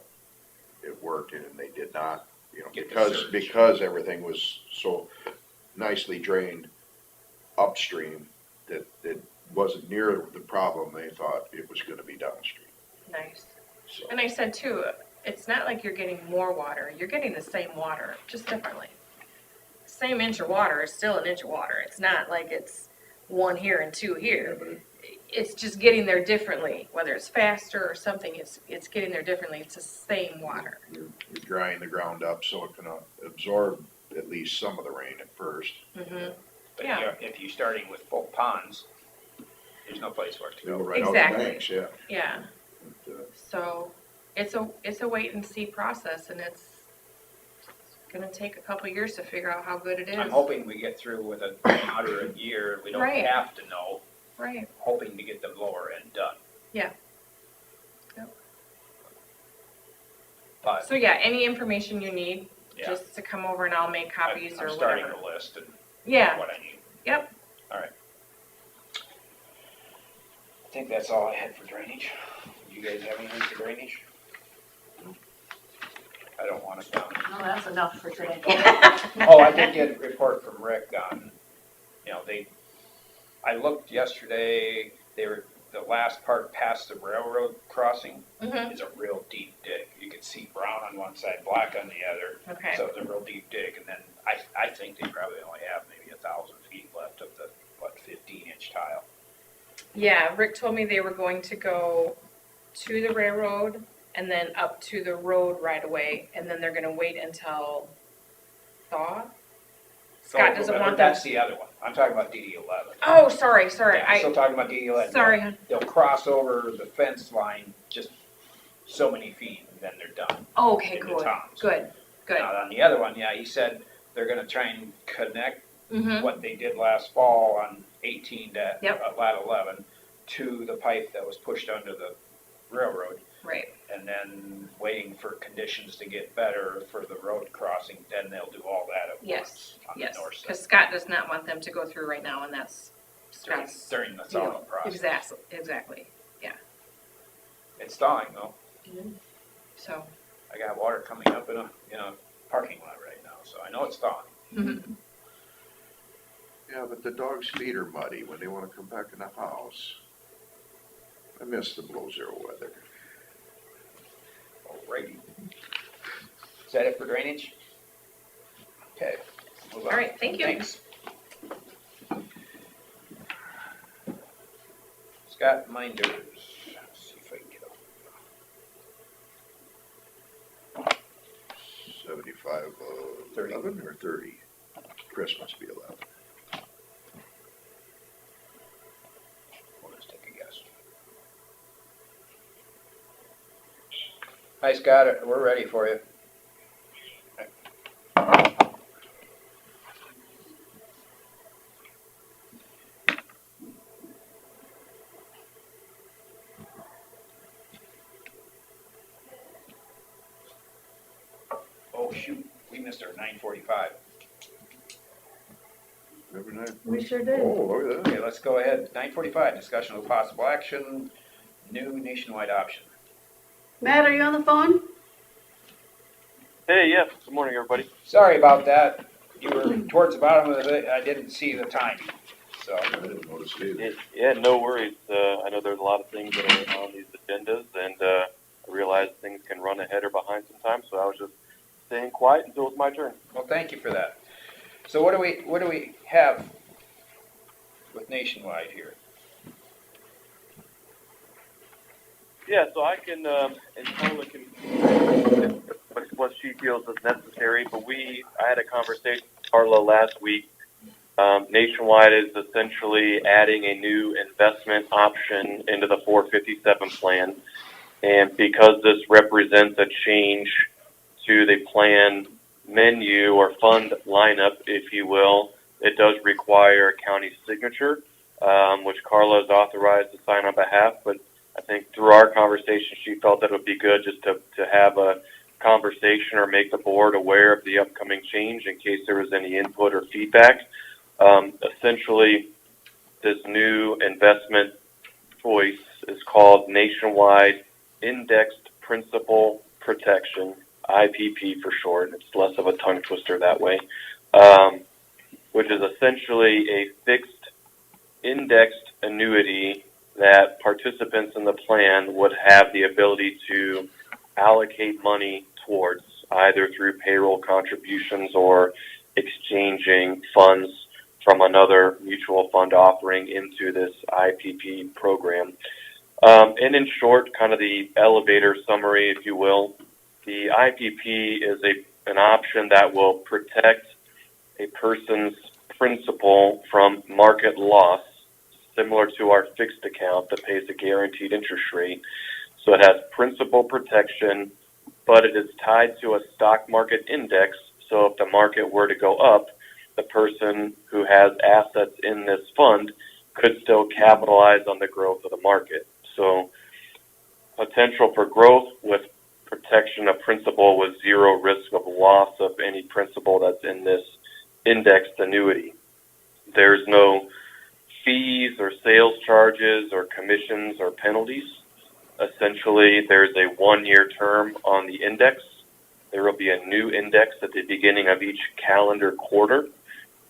it worked, and they did not, Get the because, surge. because everything was so nicely drained upstream, that it wasn't near the problem they thought it was gonna be downstream, Nice. so. And I said too, it's not like you're getting more water, you're getting the same water, just differently. Same inch of water is still an inch of water. It's not like it's 1 here and 2 here. It's just getting there differently, whether it's faster or something, it's getting there differently. It's the same water. You're drying the ground up so it can absorb at least some of the rain at first. Mm-hmm. But Yeah. if you're starting with full ponds, there's no place for it to They go go. right out the Exactly. banks, yeah. Yeah, But, so it's a wait and see process, and it's gonna take a couple years to figure out how good it is. I'm hoping we get through with a moderate year, we don't Right. have to know, Right, hoping to get the lower end done. yeah. Yep. But, So yeah, any information you need, yeah, just to come over and I'll make copies I'm or starting whatever. a list and Yeah, what I need. yep. I think that's all I had for drainage. You guys have anything for drainage? I don't want us down. No, that's enough for today. Oh, I did get a report from Rick on, I looked yesterday, the last part past the railroad crossing Mhm. is a real deep dig. You can see brown on one side, black on the other. Okay. So it's a real deep dig, and then I think they probably only have maybe 1,000 feet left of the, 15-inch tile. Yeah, Rick told me they were going to go to the railroad and then up to the road right away, and then they're gonna wait until thaw. Scott doesn't want them. That's the other one. I'm talking about DD 11. Oh, sorry, Yeah, I'm still talking about DD 11. Sorry, hon. They'll cross over the fence line just so many feet, and then they're done. Oh, okay, in the good, towns. good. Now, on the other one, yeah, he said they're gonna try and connect Mm-hmm, what they did last fall on 18 to Yep. lat 11 to the pipe that was pushed under the railroad, right, and then waiting for conditions to get better for the road crossing, then they'll do all that at yes, once on the yes, north side. because Scott does not want them to go through right now, and that's During, Scott's during the thawing deal. process. Exactly, It's thawing though. so. I got water coming up in a parking lot right now, so I know it's thawing. Mhm. Yeah, but the dog's feet are muddy when they wanna come back in the house. I miss the below zero weather. Alrighty. Is that it for drainage? Okay. Move on. All right, thank you. Thanks. Scott Minders. Let's see if I can get him. 75, 30. 11 or 30? Chris must be 11. We'll just take a guess. Hi Scott, we're ready for you. Oh shoot, we missed our 9:45. Every night. We sure did. Oh, look at that. Okay, let's go ahead. 9:45, discussion of possible action, new nationwide option. Matt, are you on the phone? Hey, yes. Good morning, everybody. Sorry about that. You were towards the bottom of it. I didn't see the timing. So, I didn't notice it either. Yeah, no worries. I know there's a lot of things that are on these agendas, and I realize things can run ahead or behind sometimes. So I was just staying quiet until it's my turn. well, thank you for that. So what do we have with nationwide here? Yeah, so I can, and Carla can, what she feels is necessary, but I had a conversation with Carla last week. Nationwide is essentially adding a new investment option into the 457 plan. And because this represents a change to the plan menu or fund lineup, if you will, it does require a county signature, which Carla is authorized to sign on behalf. But I think through our conversation, she felt that it would be good just to have a conversation or make the board aware of the upcoming change in case there was any input or feedback. Essentially, this new investment choice is called Nationwide Indexed Principal Protection, IPP for short. It's less of a tongue twister that way, which is essentially a fixed indexed annuity that participants in the plan would have the ability to allocate money towards, either through payroll contributions or exchanging funds from another mutual fund offering into this IPP program. And in short, kind of the elevator summary, if you will, the IPP is an option that will protect a person's principal from market loss, similar to our fixed account that pays a guaranteed interest rate. So it has principal protection, but it is tied to a stock market index. So if the market were to go up, the person who has assets in this fund could still capitalize on the growth of the market. So potential for growth with protection of principal with zero risk of loss of any principal that's in this indexed annuity. There's no fees or sales charges or commissions or penalties. Essentially, there's a 1-year term on the index. There will be a new index at the beginning of each calendar quarter,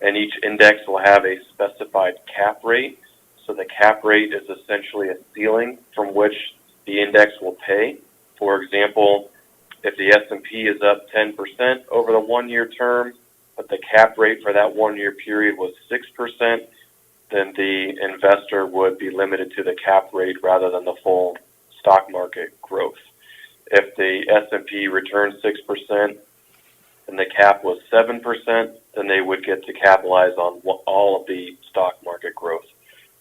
and each index will have a specified cap rate. So the cap rate is essentially a ceiling from which the index will pay. For example, if the S&P is up 10% over the 1-year term, but the cap rate for that 1-year period was 6%, then the investor would be limited to the cap rate rather than the full stock market growth. If the S&P returns 6% and the cap was 7%, then they would get to capitalize on all of the stock market growth.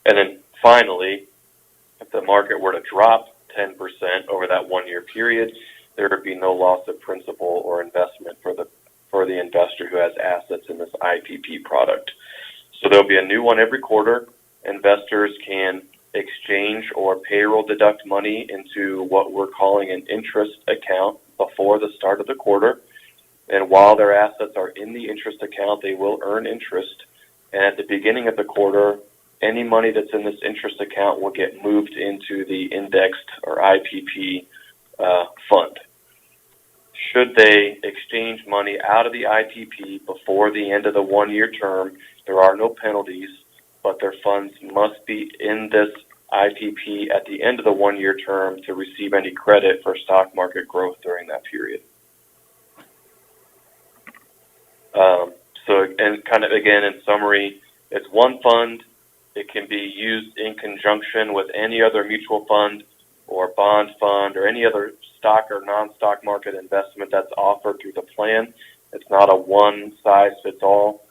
And then finally, if the market were to drop 10% over that 1-year period, there would be no loss of principal or investment for the investor who has assets in this IPP product. So there'll be a new one every quarter. Investors can exchange or payroll deduct money into what we're calling an interest account before the start of the quarter. And while their assets are in the interest account, they will earn interest. And at the beginning of the quarter, any money that's in this interest account will get moved into the indexed or IPP fund. Should they exchange money out of the IPP before the end of the 1-year term, there are no penalties, but their funds must be in this IPP at the end of the 1-year term to receive any credit for stock market growth during that period. And kind of again, in summary, it's one fund. It can be used in conjunction with any other mutual fund or bond fund or any other stock or non-stock market investment that's offered through the plan. It's not a one-size-fits-all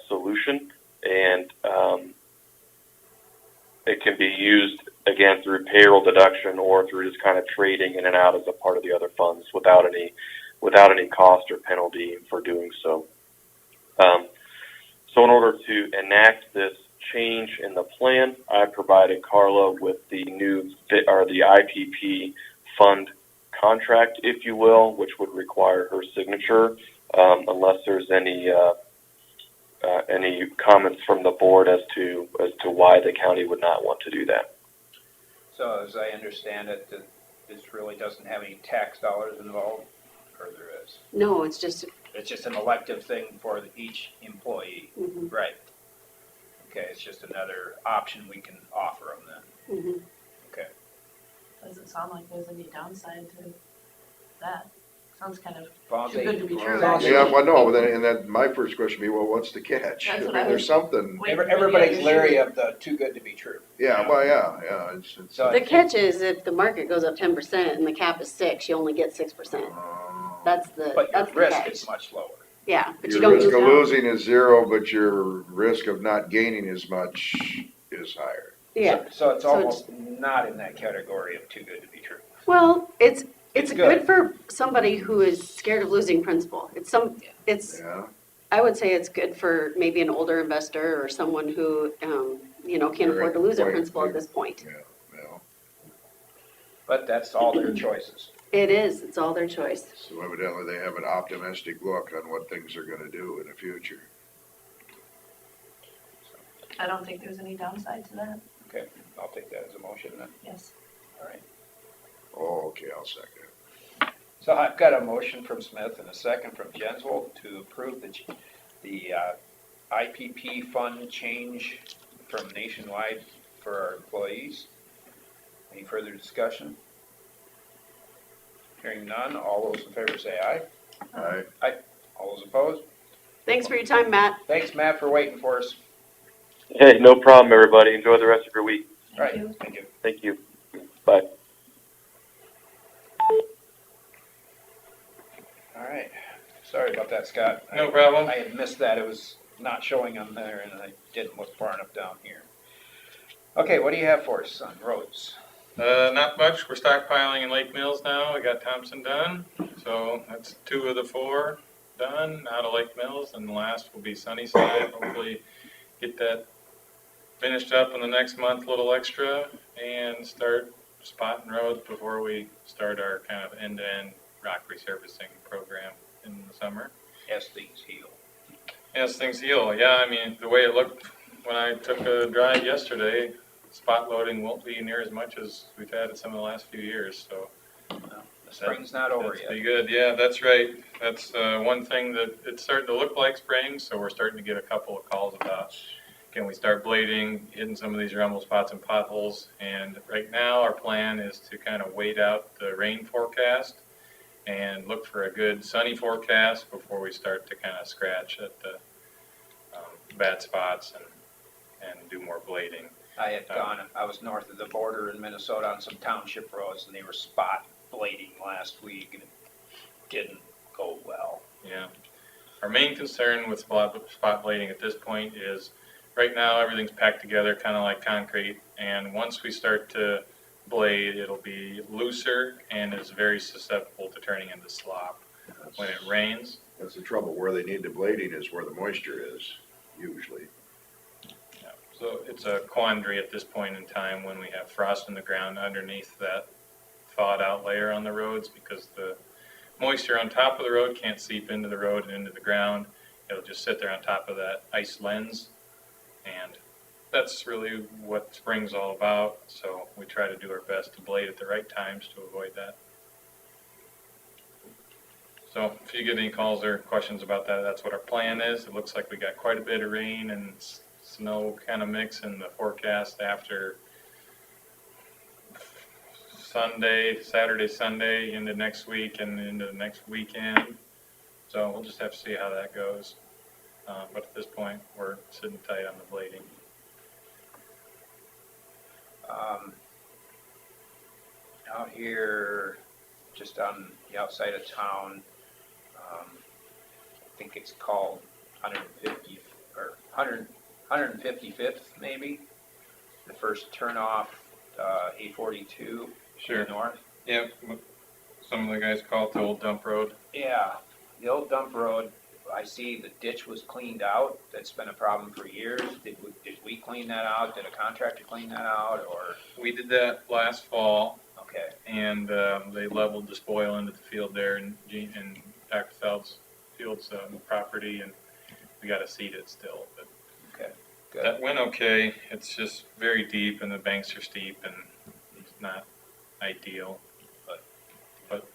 solution, and it can be used, again, through payroll deduction or through just kind of trading in and out as a part of the other funds without any cost or penalty for doing so. So in order to enact this change in the plan, I provided Carla with the new the IPP fund contract, if you will, which would require her signature, unless there's any comments from the board as to why the county would not want to do that. So as I understand it, this really doesn't have any tax dollars involved, or there is? No, it's just, It's just an elective thing for each employee, mhm, right? Okay, it's just another option we can offer them then. mhm. Okay. Doesn't sound like there's any downside to that. Sounds kind of Well, too good to be true. well, Yeah, well, no, but then my first question would be, well, what's the catch? That's I what mean, I there's was- something, Wait, Everybody's maybe leery of the too good to be true. yeah, well, yeah, it's, So The catch is if the market goes up 10% and the cap is 6, you only get 6%. That's the, But your that's the risk catch. is much lower. Yeah, but you your don't risk lose of out. losing is 0, but your risk of not gaining as much is higher. Yeah, So it's So almost not in that category of too good to be true. well, it's It's It's good for somebody who is scared of losing principal. It's, Yeah, I would say it's good for maybe an older investor or someone who, can't afford to lose their principal at this point. yeah, yeah. But that's all their choices. It is, it's all their choice. So evidently they have an optimistic look on what things are gonna do in the future. I don't think there's any downside to that, Okay, I'll take that as a motion then. yes. All right. Oh, okay, I'll second it. So I've got a motion from Smith and a second from Jensvold to approve the IPP fund change from Nationwide for our employees. Any further discussion? Hearing none, all those in favor say aye. Aye. All those opposed? Thanks for your time, Matt. Thanks, Matt, for waiting for us. Hey, no problem, everybody. Enjoy the rest of your week. All right, thank you. Thank you. Bye. All right, sorry about that, Scott. No problem. I had missed that, it was not showing on there and I didn't look far enough down here. Okay, what do you have for us on roads? Not much. We're stockpiling in Lake Mills now. We got Thompson done. So that's 2 of the 4 done out of Lake Mills, and the last will be Sunnyside. Hopefully get that finished up in the next month, a little extra, and start spotting roads before we start our kind of end-to-end rock resurfacing program in the summer. As things heal. As things heal, yeah, I mean, the way it looked when I took a drive yesterday, spot loading won't be near as much as we've had in some of the last few years, so. The spring's not over That's yet. pretty good, yeah, that's right. That's one thing that it's starting to look like spring, so we're starting to get a couple of calls about, can we start blading, hitting some of these rumble spots and potholes? And right now, our plan is to kind of wait out the rain forecast and look for a good sunny forecast before we start to kind of scratch at the bad spots and do more blading. I was north of the border in Minnesota on some township roads and they were spot blading last week and it didn't go well. Yeah. Our main concern with spot blading at this point is right now everything's packed together kind of like concrete, and once we start to blade, it'll be looser and is very susceptible to turning into slop when it rains. That's the trouble. Where they need the blading is where the moisture is, usually. Yeah. So it's a quandary at this point in time when we have frost in the ground underneath that thawed out layer on the roads, because the moisture on top of the road can't seep into the road and into the ground. It'll just sit there on top of that ice lens, and that's really what spring's all about. So we try to do our best to blade at the right times to avoid that. So if you get any calls or questions about that, that's what our plan is. It looks like we got quite a bit of rain and snow kind of mix in the forecast after Saturday, Sunday, into next week and into the next weekend. So we'll just have to see how that goes. But at this point, we're sitting tight on the blading. Out here, just on the outside of town, I think it's called 150 or 155th maybe. The first turnoff, 842 Sure. north. Yep. Some of the guys call it the old dump road. Yeah, the old dump road. I see the ditch was cleaned out. That's been a problem for years. Did we clean that out? Did a contractor clean that out, or? We did that last fall, Okay, and they leveled the spoil into the field there in Dr. Feld's field's property, and we got to seed it still. But okay, good. that went okay. It's just very deep, and the banks are steep, and it's not ideal. But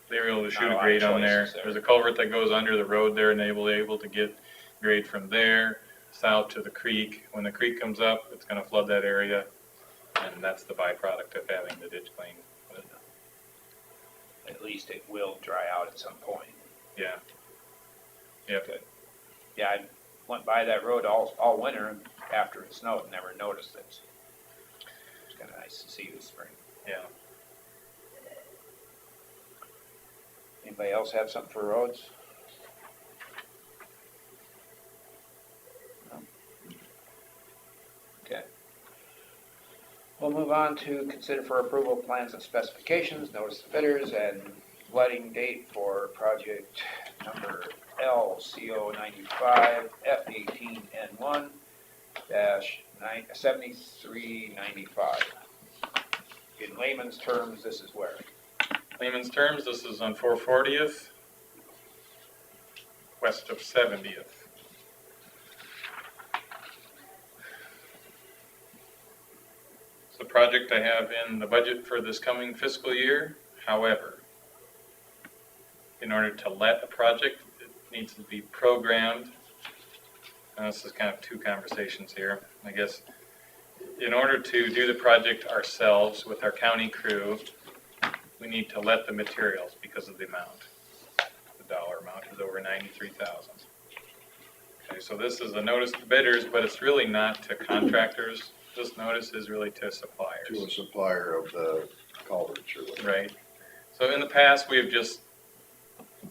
they were able to shoot a grade on there. There's a culvert that goes under the road there, and they were able to get grade from there south to the creek. When the creek comes up, it's going to flood that area, and that's the byproduct of having the ditch cleaned. But, At least it will dry out at some point. yeah. Yep. Good. Yeah, I went by that road all winter and after it snowed, never noticed it. It's kind of nice to see this spring. Yeah. Anybody else have something for roads? No? Okay. We'll move on to consider for approval plans and specifications, notice the bidders, and letting date for project number LCO 95 F18N1 7395. In layman's terms, this is where? Layman's terms, this is on 440th, west of 70th. It's a project I have in the budget for this coming fiscal year. However, in order to let a project, it needs to be programmed. And this is kind of two conversations here, I guess. In order to do the project ourselves with our county crew, we need to let the materials because of the amount. The dollar amount is over 93,000. Okay, so this is a notice to bidders, but it's really not to contractors. This notice is really to suppliers. To a supplier of the culverts or whatever. Right. So in the past, we have just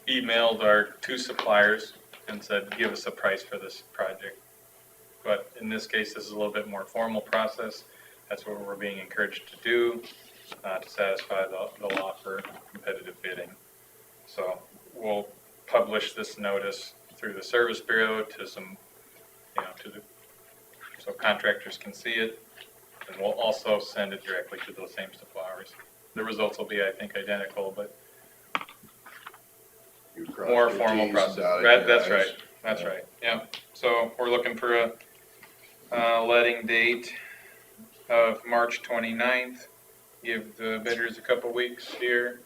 emailed our two suppliers and said, give us a price for this project. But in this case, this is a little bit more formal process. That's what we're being encouraged to do to satisfy the law for competitive bidding. So we'll publish this notice through the Service Bureau to some, so contractors can see it. And we'll also send it directly to those same suppliers. The results will be, I think, identical, but You cross more your formal Ts and process. dotted Right, your that's Is. right. That's right. Yeah. So we're looking for a letting date of March 29th. Give the bidders a couple weeks here,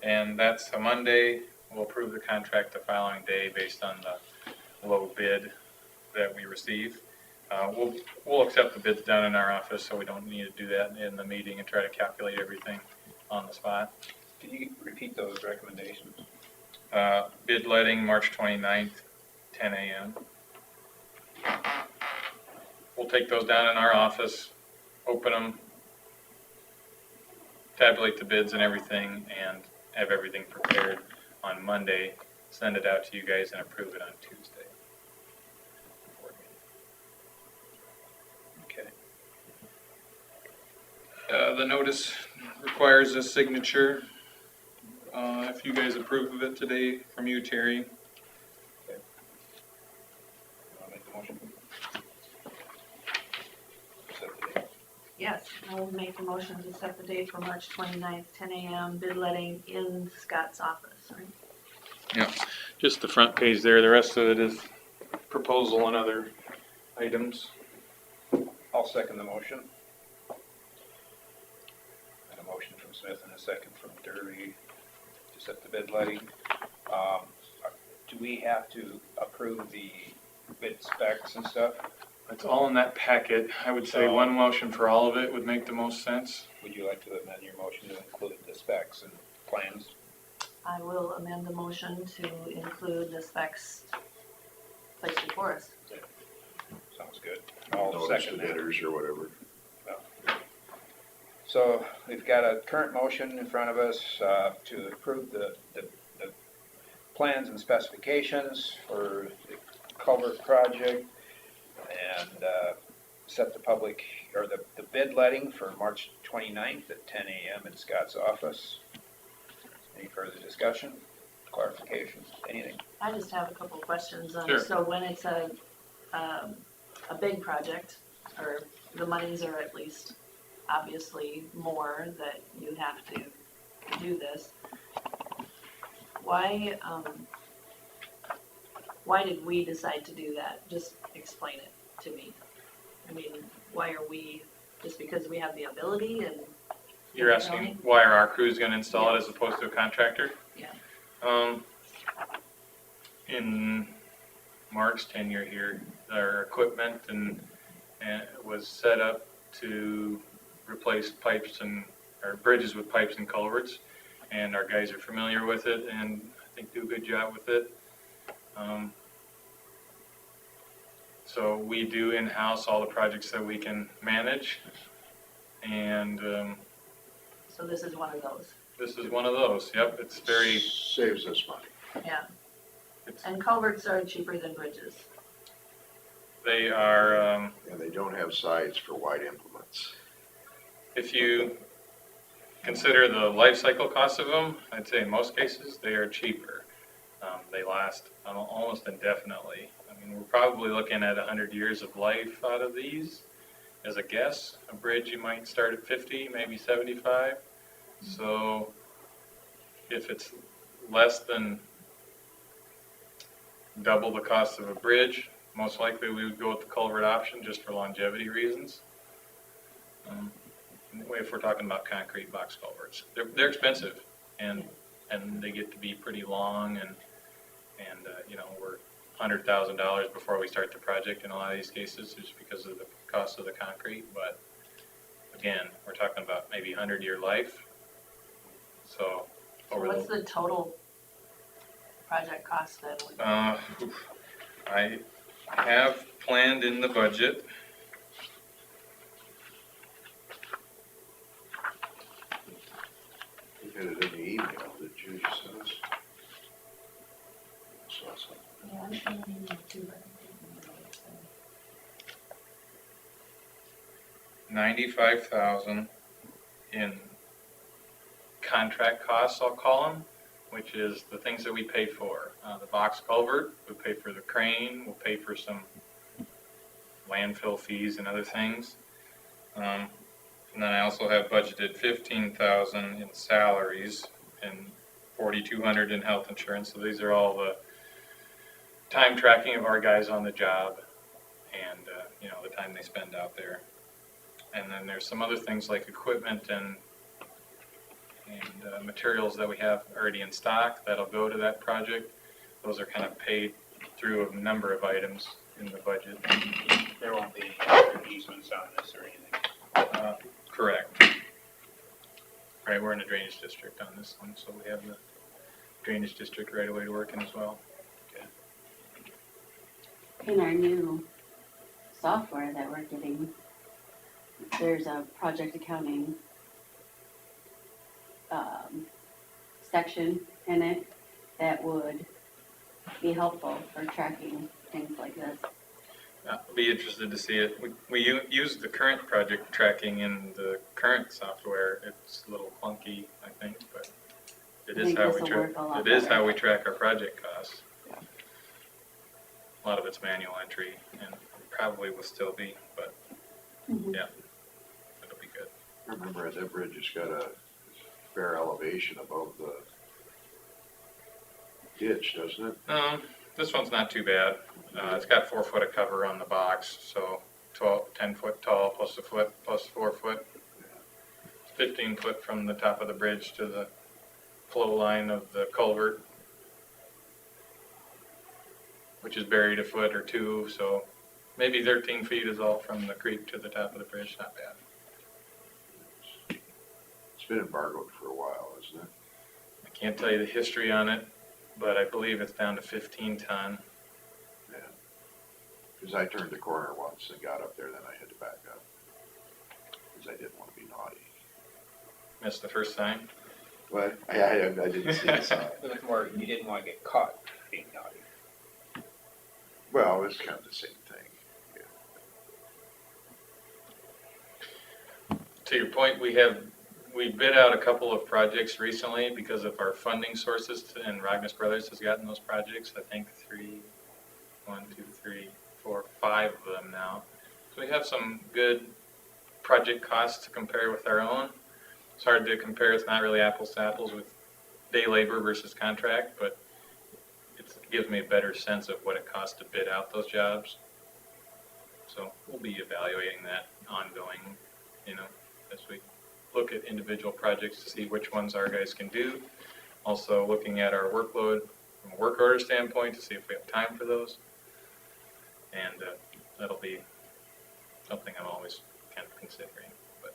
and that's a Monday. We'll approve the contract the following day based on the low bid that we receive. We'll accept the bids down in our office, so we don't need to do that in the meeting and try to calculate everything on the spot. Can you repeat those recommendations? Bid letting March 29th, 10 a.m. We'll take those down in our office, open them, tabulate the bids and everything, and have everything prepared on Monday, send it out to you guys and approve it on Tuesday. Okay. The notice requires a signature. If you guys approve of it today from you, Terry. I'll make the motion. Set the date. Yes, I will make a motion to set the date for March 29th, 10 a.m. bid letting in Scott's office, right? Yeah, just the front page there. The rest of it is proposal and other items. I'll second the motion. And a motion from Smith and a second from Derby to set the bid letting. Do we have to approve the bid specs and stuff? It's all in that packet. I would say one motion for all of it would make the most sense. Would you like to amend your motion to include the specs and plans? I will amend the motion to include the specs placed before us. Sounds good. I'll Notice second to that. bidders or whatever. So we've got a current motion in front of us to approve the plans and specifications for the culvert project and set the public, or the bid letting for March 29th at 10 a.m. in Scott's office. Any further discussion, clarification, anything? I just have a couple questions on Sure. it. So when it's a big project, or the monies are at least obviously more that you have to do this, why did we decide to do that? Just explain it to me. I mean, why are we, just because we have the ability and? You're asking why are our crews going to install it as opposed to a contractor? Yeah. In Mark's tenure here, our equipment and was set up to replace pipes or bridges with pipes and culverts, and our guys are familiar with it and I think do a good job with it. So we do in-house all the projects that we can manage, and So this is one of those. this is one of those. Yep, it's very. Saves us money. Yeah. It's, And culverts are cheaper than bridges. they are. And they don't have sides for wide implements. if you consider the life cycle cost of them, I'd say in most cases, they are cheaper. They last almost indefinitely. I mean, we're probably looking at 100 years of life out of these as a guess. A bridge, you might start at 50, maybe 75. So if it's less than double the cost of a bridge, most likely we would go with the culvert option just for longevity reasons. If we're talking about concrete box culverts, they're expensive, and they get to be pretty long, and you know, we're $100,000 before we start the project in a lot of these cases, just because of the cost of the concrete. But again, we're talking about maybe 100-year life. So What's the total project cost then? I have planned in the budget. You had it in the email that you just sent us. Saw something. Yeah, I'm sure I need to, but 95,000 in contract costs, I'll call them, which is the things that we pay for. The box culvert, we pay for the crane, we'll pay for some landfill fees and other things. And then I also have budgeted 15,000 in salaries and 4,200 in health insurance. So these are all the time tracking of our guys on the job, and you know, the time they spend out there. And then there's some other things like equipment and materials that we have already in stock that'll go to that project. Those are kind of paid through a number of items in the budget. There won't be easements on this or anything. Correct. Right, we're in a drainage district on this one, so we have the drainage district right away to work in as well. In our new software that we're getting, there's a project accounting section in it that would be helpful for tracking things like this. I'll be interested to see it. We use the current project tracking in the current software. It's a little clunky, I think, but it is how we track. It is how we track our project costs. Yeah. A lot of it's manual entry, and probably will still be, but yeah, it'll be good. I remember that bridge has got a fair elevation above the ditch, doesn't it? This one's not too bad. It's got 4 foot of cover on the box, so 10 foot tall plus a foot plus 4 foot. 15 foot from the top of the bridge to the flow line of the culvert, which is buried a foot or 2, so maybe 13 feet is all from the creek to the top of the bridge. Not bad. It's been embargoed for a while, isn't it? I can't tell you the history on it, but I believe it's down to 15 ton. Yeah. Because I turned the corner once and got up there, then I had to back up. Because I didn't want to be naughty. Missed the first sign. But I didn't see the sign. It was more, you didn't want to get caught being naughty. Well, it's kind of the same thing. Yeah. To your point, we bid out a couple of projects recently because of our funding sources, and Rognus Brothers has gotten those projects. I think 5 of them now. So we have some good project costs to compare with our own. It's hard to compare. It's not really apples to apples with day labor versus contract, but it gives me a better sense of what it costs to bid out those jobs. So we'll be evaluating that ongoing, as we look at individual projects to see which ones our guys can do. Also looking at our workload from a work order standpoint to see if we have time for those. And that'll be something I'm always kind of considering. But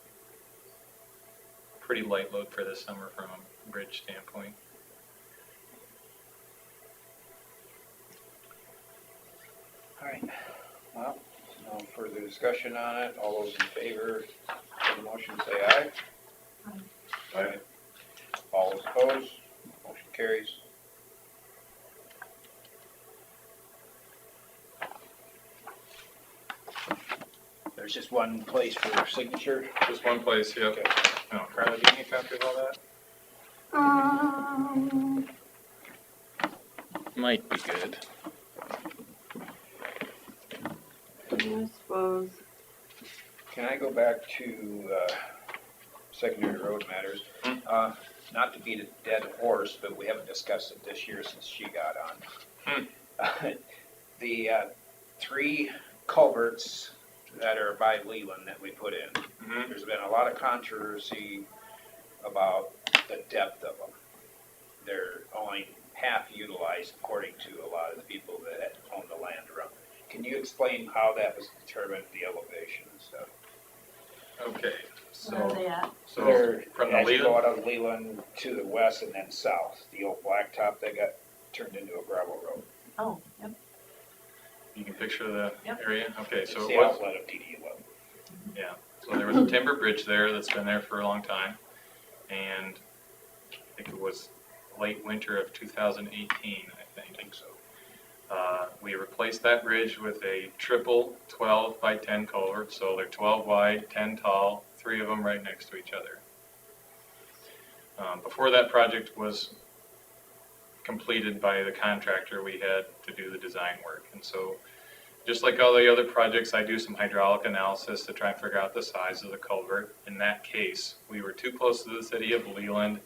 pretty light load for this summer from a bridge standpoint. All right, well, no further discussion on it. All those in favor of the motion say aye. Aye. All those opposed, motion carries. There's There's just one place for signature. Just one place, yep. Okay. No, Carla, do you need a copy of all that? Might be good. I suppose. Can I go back to secondary road matters? Not to beat a dead horse, but we haven't discussed it this year since she got on. The 3 culverts that are by Leland that we put in, there's been a lot of controversy about the depth of them. They're only half utilized according to a lot of the people that own the land around. Can you explain how that was determined, the elevation and stuff? Okay, Where are so, they at? so They're, from the as you go Leland, out of Leland to the west and then south, the old blacktop that got turned into a gravel road. Oh, yep. you can picture the Yep. area? Okay, It's so the it was, outlet of DD 11. yeah, so there was a timber bridge there that's been there for a long time. And I think it was late winter of 2018, I think so. We replaced that bridge with a triple 12 by 10 culvert, so they're 12 wide, 10 tall, 3 of them right next to each other. Before that project was completed by the contractor, we had to do the design work. And so, just like all the other projects, I do some hydraulic analysis to try and figure out the size of the culvert. In that case, we were too close to the city of Leland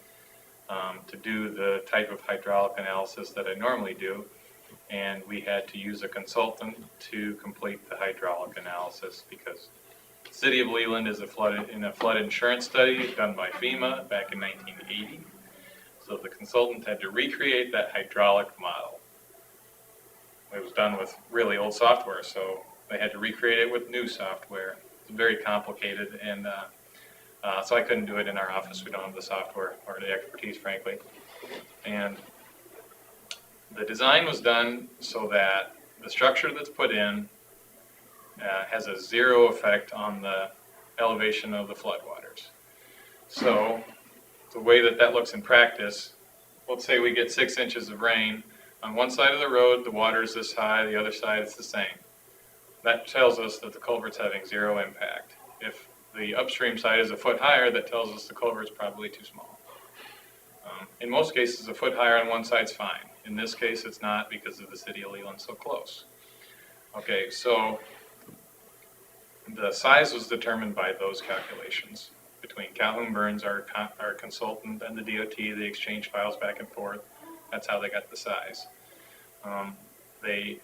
to do the type of hydraulic analysis that I normally do. And we had to use a consultant to complete the hydraulic analysis because the city of Leland is in a flood insurance study done by FEMA back in 1980. So the consultant had to recreate that hydraulic model. It was done with really old software, so they had to recreate it with new software. It's very complicated, and so I couldn't do it in our office. We don't have the software or the expertise, frankly. And the design was done so that the structure that's put in has a 0 effect on the elevation of the floodwaters. So the way that looks in practice, let's say we get 6 inches of rain. On one side of the road, the water is this high, the other side it's the same. That tells us that the culvert's having 0 impact. If the upstream side is a foot higher, that tells us the culvert's probably too small. In most cases, a foot higher on one side's fine. In this case, it's not because of the city of Leland so close. Okay, so the size was determined by those calculations between Calhoun Burns, our consultant, and the DOT. They exchanged files back and forth. That's how they got the size.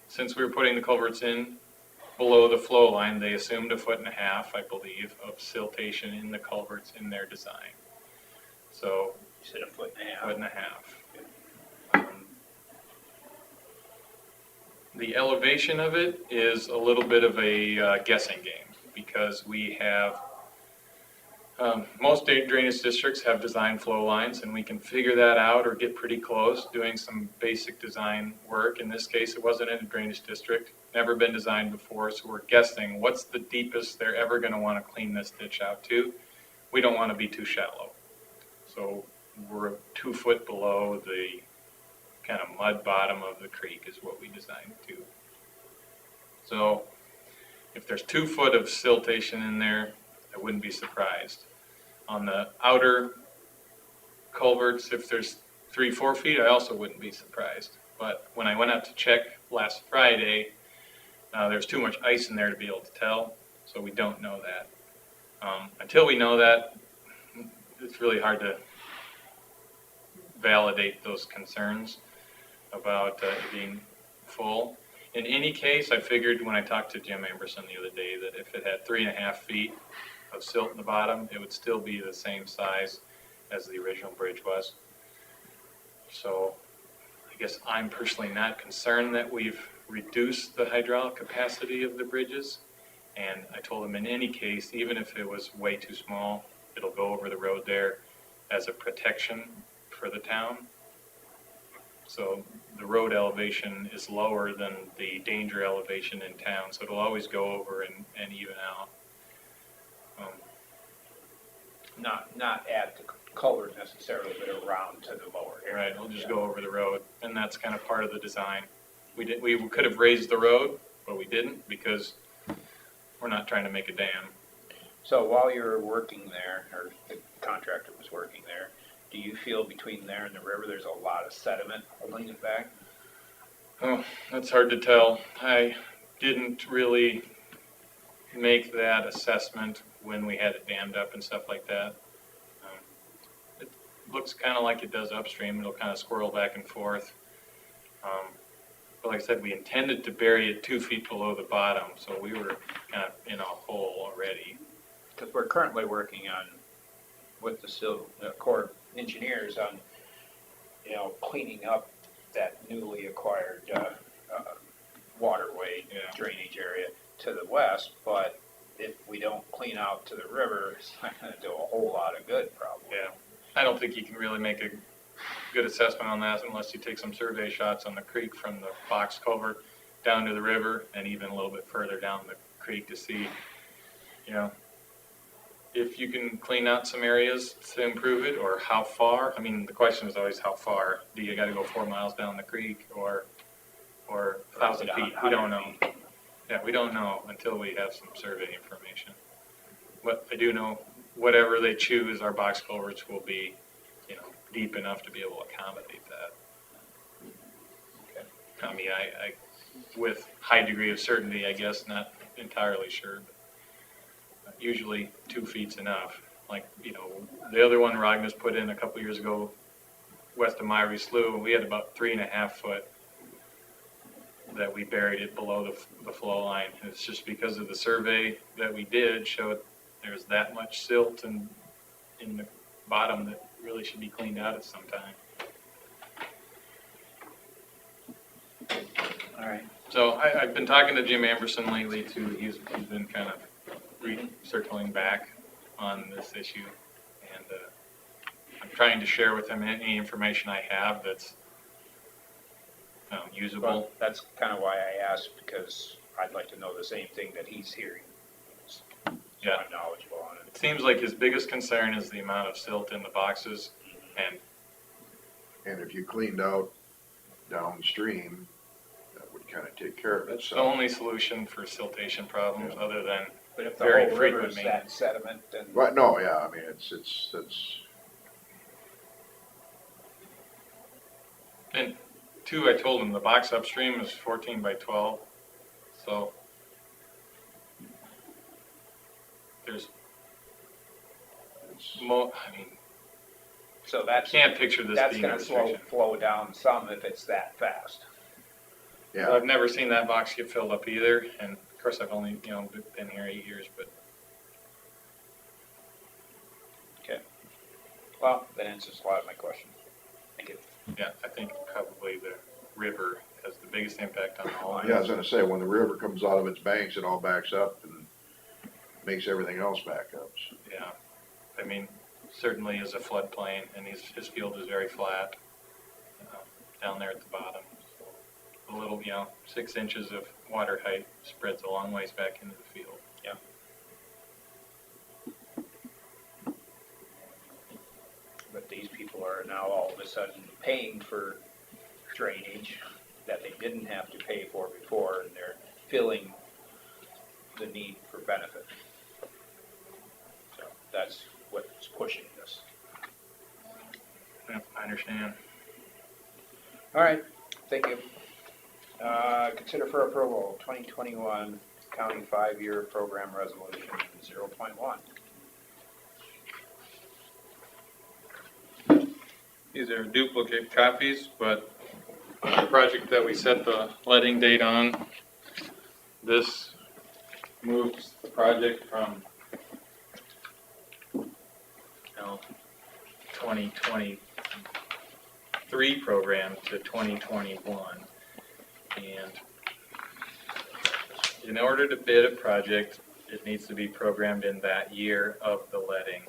Since we were putting the culverts in below the flow line, they assumed 1.5 feet, I believe, of siltation in the culverts in their design. So You said 1.5 feet. 1.5 feet. The elevation of it is a little bit of a guessing game because we have most drainage districts have design flow lines, and we can figure that out or get pretty close doing some basic design work. In this case, it wasn't in a drainage district, never been designed before, so we're guessing what's the deepest they're ever going to want to clean this ditch out to. We don't want to be too shallow, so we're 2 foot below the kind of mud bottom of the creek is what we designed to. So if there's 2 foot of siltation in there, I wouldn't be surprised. On the outer culverts, if there's 3-4 feet, I also wouldn't be surprised. But when I went out to check last Friday, there's too much ice in there to be able to tell, so we don't know that. Until we know that, it's really hard to validate those concerns about it being full. In any case, I figured when I talked to Jim Amberson the other day that if it had 3.5 feet of silt in the bottom, it would still be the same size as the original bridge was. So I guess I'm personally not concerned that we've reduced the hydraulic capacity of the bridges. And I told him in any case, even if it was way too small, it'll go over the road there as a protection for the town. So the road elevation is lower than the danger elevation in town, so it'll always go over and even out. Not at the culvert necessarily, but around to the lower area. Right, it'll just go over the road, and that's kind of part of the design. We could have raised the road, but we didn't because we're not trying to make a dam. So while you were working there, or the contractor was working there, do you feel between there and the river, there's a lot of sediment holding it back? Oh, that's hard to tell. I didn't really make that assessment when we had it dammed up and stuff like that. It looks kind of like it does upstream. It'll kind of swirl back and forth. But like I said, we intended to bury it 2 feet below the bottom, so we were kind of in a hole already. Because we're currently working on, with the Corps of Engineers on, cleaning up that newly acquired waterway drainage area to the west, but if we don't clean out to the river, it's not gonna do a whole lot of good, probably. Yeah, I don't think you can really make a good assessment on that unless you take some survey shots on the creek from the box culvert down to the river and even a little bit further down the creek to see, if you can clean out some areas to improve it, or how far. I mean, the question is always how far. Do you gotta go 4 miles down the creek or 1,000 feet? We don't know. Yeah, we don't know until we have some survey information. But I do know whatever they choose, our box culverts will be, deep enough to be able to accommodate that. Okay. I mean, I with high degree of certainty, I guess, not entirely sure, but usually 2 feet's enough. Like, the other one Ragna's put in a couple years ago, west of Myrie Slough, we had about 3.5 foot that we buried it below the flow line. And it's just because of the survey that we did showed there's that much silt in the bottom that really should be cleaned out at some time. All right. So I've been talking to Jim Amberson lately too. He's been kind of circling back on this issue, and I'm trying to share with him any information I have that's usable. Well, that's kind of why I asked, because I'd like to know the same thing that he's hearing. So Yeah. I'm knowledgeable on it. It seems like his biggest concern is the amount of silt in the boxes, and And if you cleaned out downstream, that would kind of take care of that's the itself. only solution for siltation problems, other than But if the very whole frequent river's that maintenance. sediment, then But no, yeah, I mean, it's, And two, I told him the box upstream is 14 by 12, so there's so I that's, can't picture this that's being a gonna restriction. flow down some if it's that fast. yeah, I've never seen that box get filled up either, and of course I've only, been here 8 years, but Well, that answers a lot of my questions. Thank you. yeah, I think probably the river has the biggest impact on the whole. yeah, I was gonna say, when the river comes out of its banks, it all backs up and makes everything else back up. So, Yeah, I mean, certainly is a floodplain, and his field is very flat down there at the bottom. So a little, 6 inches of water height spreads a long ways back into the field. Yeah. But these people are now all of a sudden paying for drainage that they didn't have to pay for before, and they're feeling the need for benefit. So that's what's pushing this. Yeah, I understand. All right, thank you. Consider for approval, 2021 County 5-Year Program Resolution 0.1. These are duplicate copies, but the project that we set the letting date on, this moves the project from 2023 program to 2021. And in order to bid a project, it needs to be programmed in that year of the letting.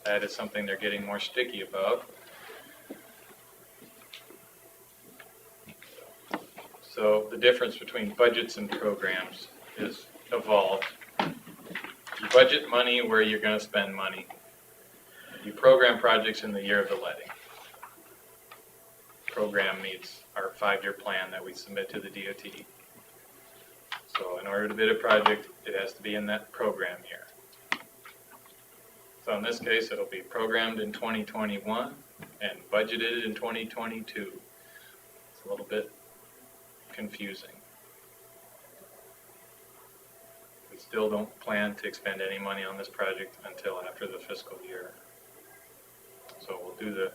That is something they're getting more sticky about. So the difference between budgets and programs is evolved. You budget money where you're going to spend money. You program projects in the year of the letting. Program meets our 5-year plan that we submit to the DOT. So in order to bid a project, it has to be in that program year. So in this case, it'll be programmed in 2021 and budgeted in 2022. It's a little bit confusing. We still don't plan to expend any money on this project until after the fiscal year. So we'll do the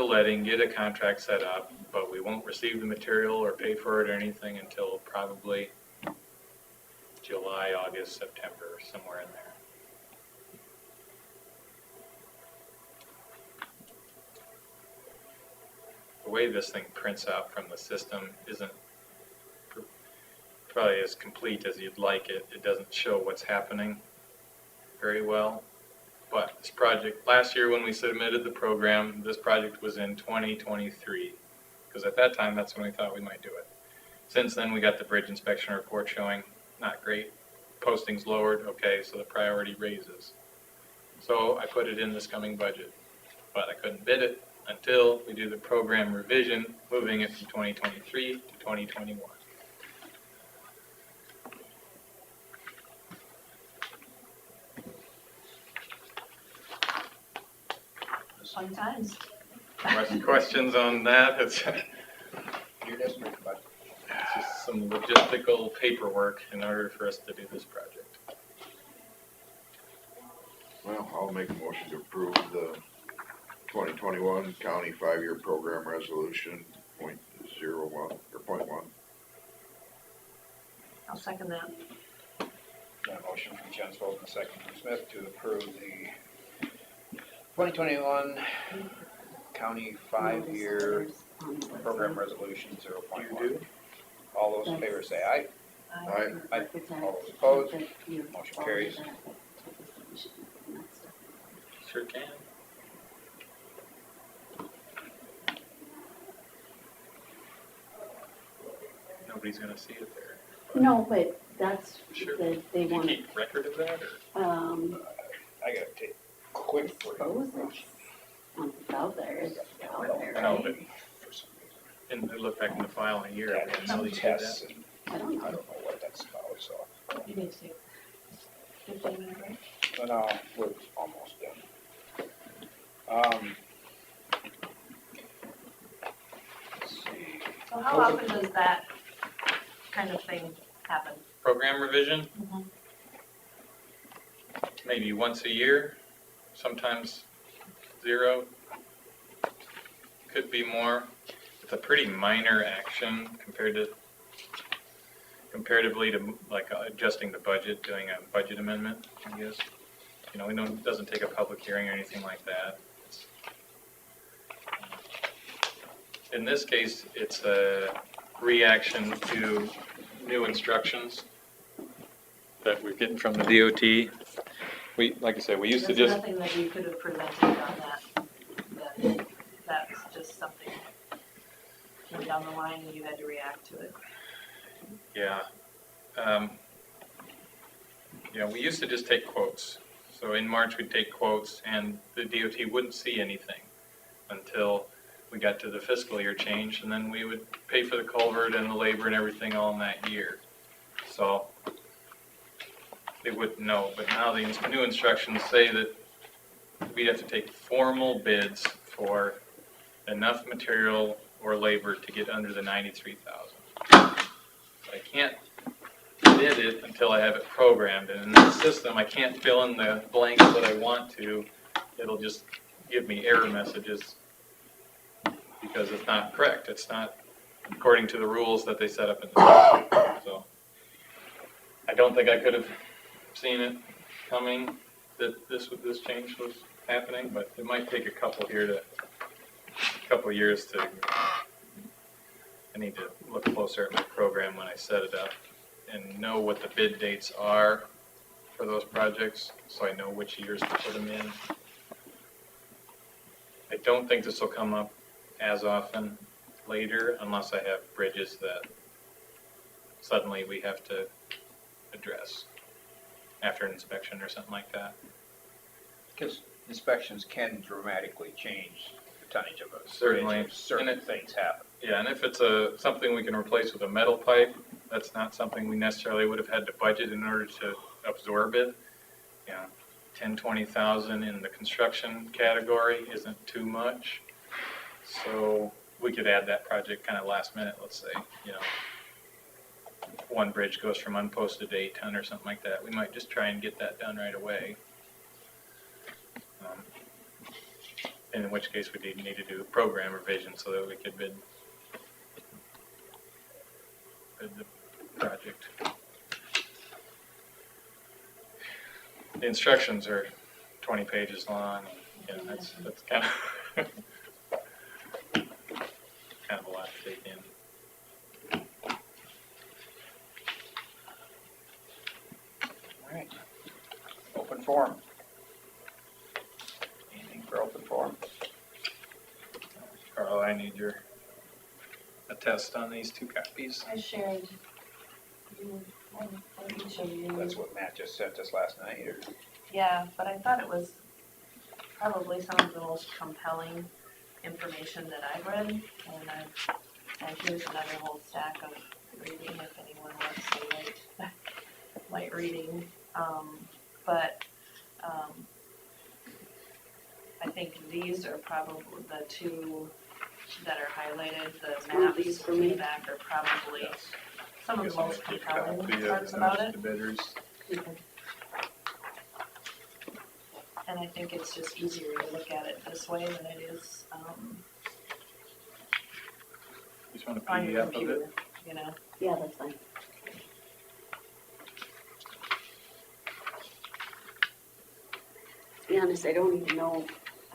letting, get a contract set up, but we won't receive the material or pay for it or anything until probably July, August, September, somewhere in there. The way this thing prints out from the system isn't probably as complete as you'd like it. It doesn't show what's happening very well. But this project, last year when we submitted the program, this project was in 2023. Because at that time, that's when we thought we might do it. Since then, we got the bridge inspection report showing not great. Postings lowered, okay, so the priority raises. So I put it in this coming budget. But I couldn't bid it until we do the program revision, moving it from 2023 to 2021. Fun times. Questions on that? It's Your district, but just some logistical paperwork in order for us to do this project. Well, I'll make a motion to approve the 2021 county 5-year program resolution .01 or .1. I'll second that. got a motion from Jensvold and a second from Smith to approve the 2021 county 5-year program resolution 0.1. All those in favor say aye. Aye. Aye. All those opposed, motion carries. Sure can. Nobody's gonna see it there. No, but that's, Sure. they Do you want, keep record of that, or? I gotta take a quick break. suppose it's out there, it's out there, No, right? but For some reason. and I look back in the file in a year, Yeah, I didn't some know you did tests, that. and I don't I know. don't know what that's about, so. You guys take 15-minute break? No, we're almost done. Let's see. So how often does that kind of thing happen? Program revision? Mhm. Maybe once a year, sometimes 0. Could be more. It's a pretty minor action comparatively to like adjusting the budget, doing a budget amendment, I guess. You know, we don't, it doesn't take a public hearing or anything like that. In this case, it's a reaction to new instructions that we're getting from the DOT. We, like I said, we used to There's just, nothing that you could have presented on that, then that's just something came down the line and you had to react to it. yeah. We used to just take quotes. So in March, we'd take quotes and the DOT wouldn't see anything until we got to the fiscal year change, and then we would pay for the culvert and the labor and everything all in that year. So they wouldn't know, but now the new instructions say that we'd have to take formal bids for enough material or labor to get under the 93,000. I can't bid it until I have it programmed, and in the system, I can't fill in the blanks that I want to. It'll just give me error messages because it's not correct. It's not according to the rules that they set up in the system. So I don't think I could have seen it coming that this change was happening, but it might take a couple years to. I need to look closer at my program when I set it up and know what the bid dates are for those projects, so I know which years to put them in. I don't think this will come up as often later unless I have bridges that suddenly we have to address after an inspection or something like that. Because inspections can dramatically change the tonnage of a bridge Certainly. if certain And things happen. Yeah, and if it's something we can replace with a metal pipe, That's not something we necessarily would have had to budget in order to absorb it. You know, 10, 20,000 in the construction category isn't too much. So we could add that project kind of last minute, let's say, you know, one bridge goes from unposted to 8 ton or something like that. We might just try and get that done right away. In which case we need to do program revision so that we could bid the project. The instructions are 20 pages long. And, yeah, that's kind of kind of a lot to take in. All right. Open forum. Anything for open forum? Carl, I need your attest on these 2 copies. I shared one for each of you. That's what Matt just sent us last night, or? Yeah, but I thought it was probably some of the most compelling information that I've read, and here's another whole stack of reading if anyone wants to light reading. I think these are probably the 2 that are highlighted. The One of maps these for in me. the back are probably some of the most compelling Copy of parts the about notice it. to bidders. And I think it's just easier to look at it this way than it is Just want a on your PDF of computer, it. you know? Yeah, that's fine. To be honest, I don't even know,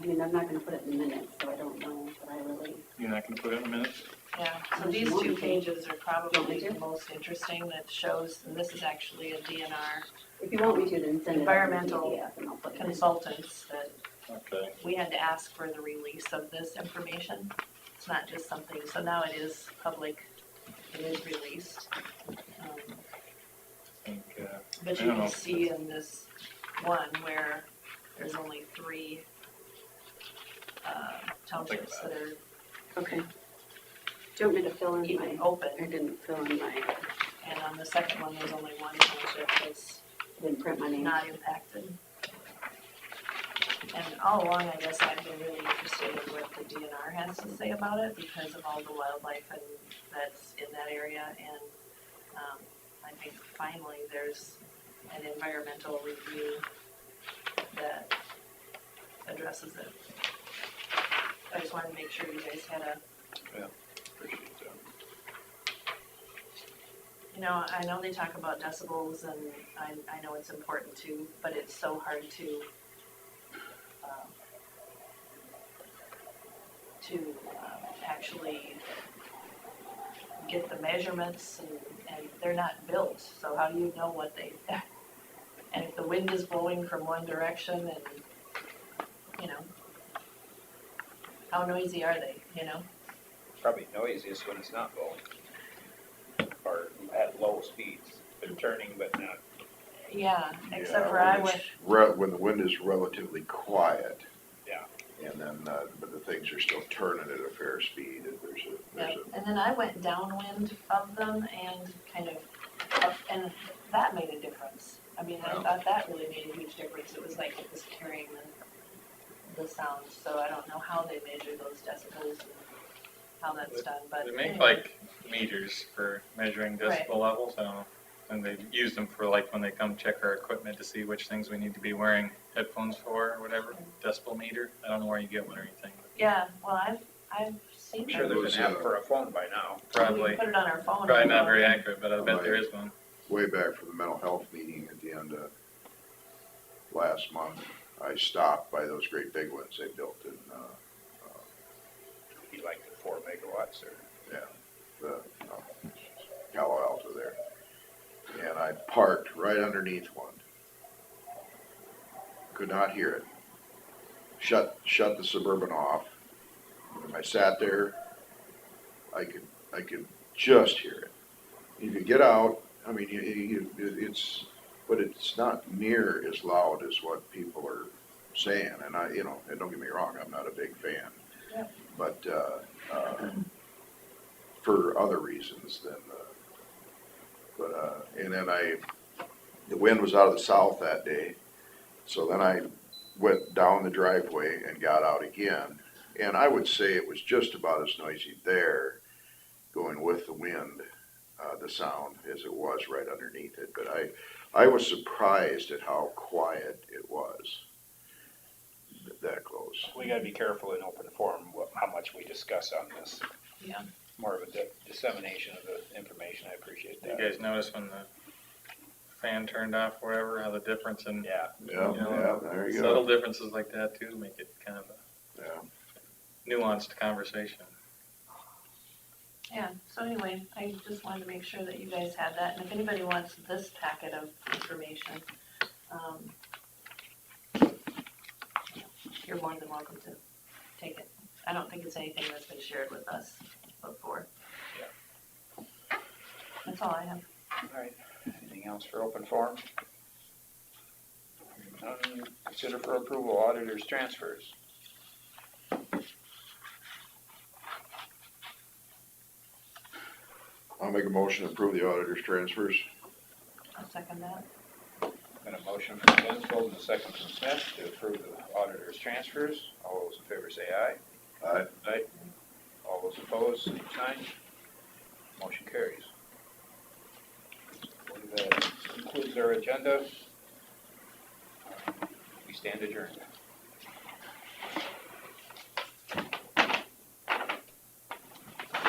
I mean, I'm not gonna put it in minutes, so I don't know, but I really, You're not going to put it in a minute? Yeah, so Unless these you want 2 me to. pages are probably Want me to? the most interesting that shows, and this is actually a DNR if you want me to, then send it out in Environmental PDF and I'll put it in. consultants that Okay. we had to ask for the release of this information. It's not just something, so now it is public, it is released. I think, But I you don't know can if see in this one where there's only 3 townships that are Okay. Do you want me to fill in even my, open, I didn't fill in my, and on the second one, there's only 1 township that's didn't print my name. not impacted. And all along, I guess I've been really interested in what the DNR has to say about it because of all the wildlife and that's in that area. And I think finally there's an environmental review that addresses it. I just wanted to make sure you guys had a, Appreciate that. you know, I know they talk about decibels and I know it's important too, but it's so hard to actually get the measurements and they're not built, so how do you know what they, and if the wind is blowing from one direction and, you know, how noisy are they, you know? Probably noisiest when it's not blowing. Or at low speeds. They're turning but not. Yeah, except Yeah, for I when went, it's when the wind is relatively quiet. Yeah. And then, but the things are still turning at a fair speed, and yeah, and then I went downwind of them and kind of up, and that made a difference. I mean, I thought that really made a huge difference. It was like it was carrying the sound, so I don't know how they measure those decibels and how that's done, but. They make anyway. like meters for measuring Right. decibel levels, I don't know. And they use them for like when they come check our equipment to see which things we need to be wearing headphones for or whatever, decibel meter. I don't know where you get one or anything. Yeah, well, I've seen I'm sure them. there's an app for a phone by now. We Probably, can put it on our phone. probably not very accurate, but I bet there is one. way back from the mental health meeting at the end of last month, I stopped by those great big ones they built in, Be like the 4 megawatts or. the Palo Alto there. And I parked right underneath one. Could not hear it. Shut the Suburban off. When I sat there, I could just hear it. If you get out, I mean, it's, but it's not near as loud as what people are saying. And and don't get me wrong, I'm not a big fan. Yeah. But, for other reasons than But, and then the wind was out of the south that day, so then I went down the driveway and got out again. And I would say it was just about as noisy there, going with the wind, the sound, as it was right underneath it. But I was surprised at how quiet it was, that close. We gotta be careful in open forum, how much we discuss on this. Yeah. More of a dissemination of the information, I appreciate You that. guys notice when the fan turned off, wherever, how the difference in Yeah, Yeah, You know, yeah, there you subtle go. differences like that too make it kind of a Yeah. nuanced conversation. Yeah, so anyway, I just wanted to make sure that you guys had that, and if anybody wants this packet of information, you're more than welcome to take it. I don't think it's anything that's been shared with us before. Yeah. That's all I have. all right. Anything else for open forum? None. Consider for approval auditors transfers. I'll make a motion to approve the auditor's transfers. I'll second that. Got a motion from Linville and a second from Smith to approve the auditor's transfers. All those in favor say aye. Aye. Aye. All those opposed, same sign. Motion carries. That concludes our agenda. We stand adjourned.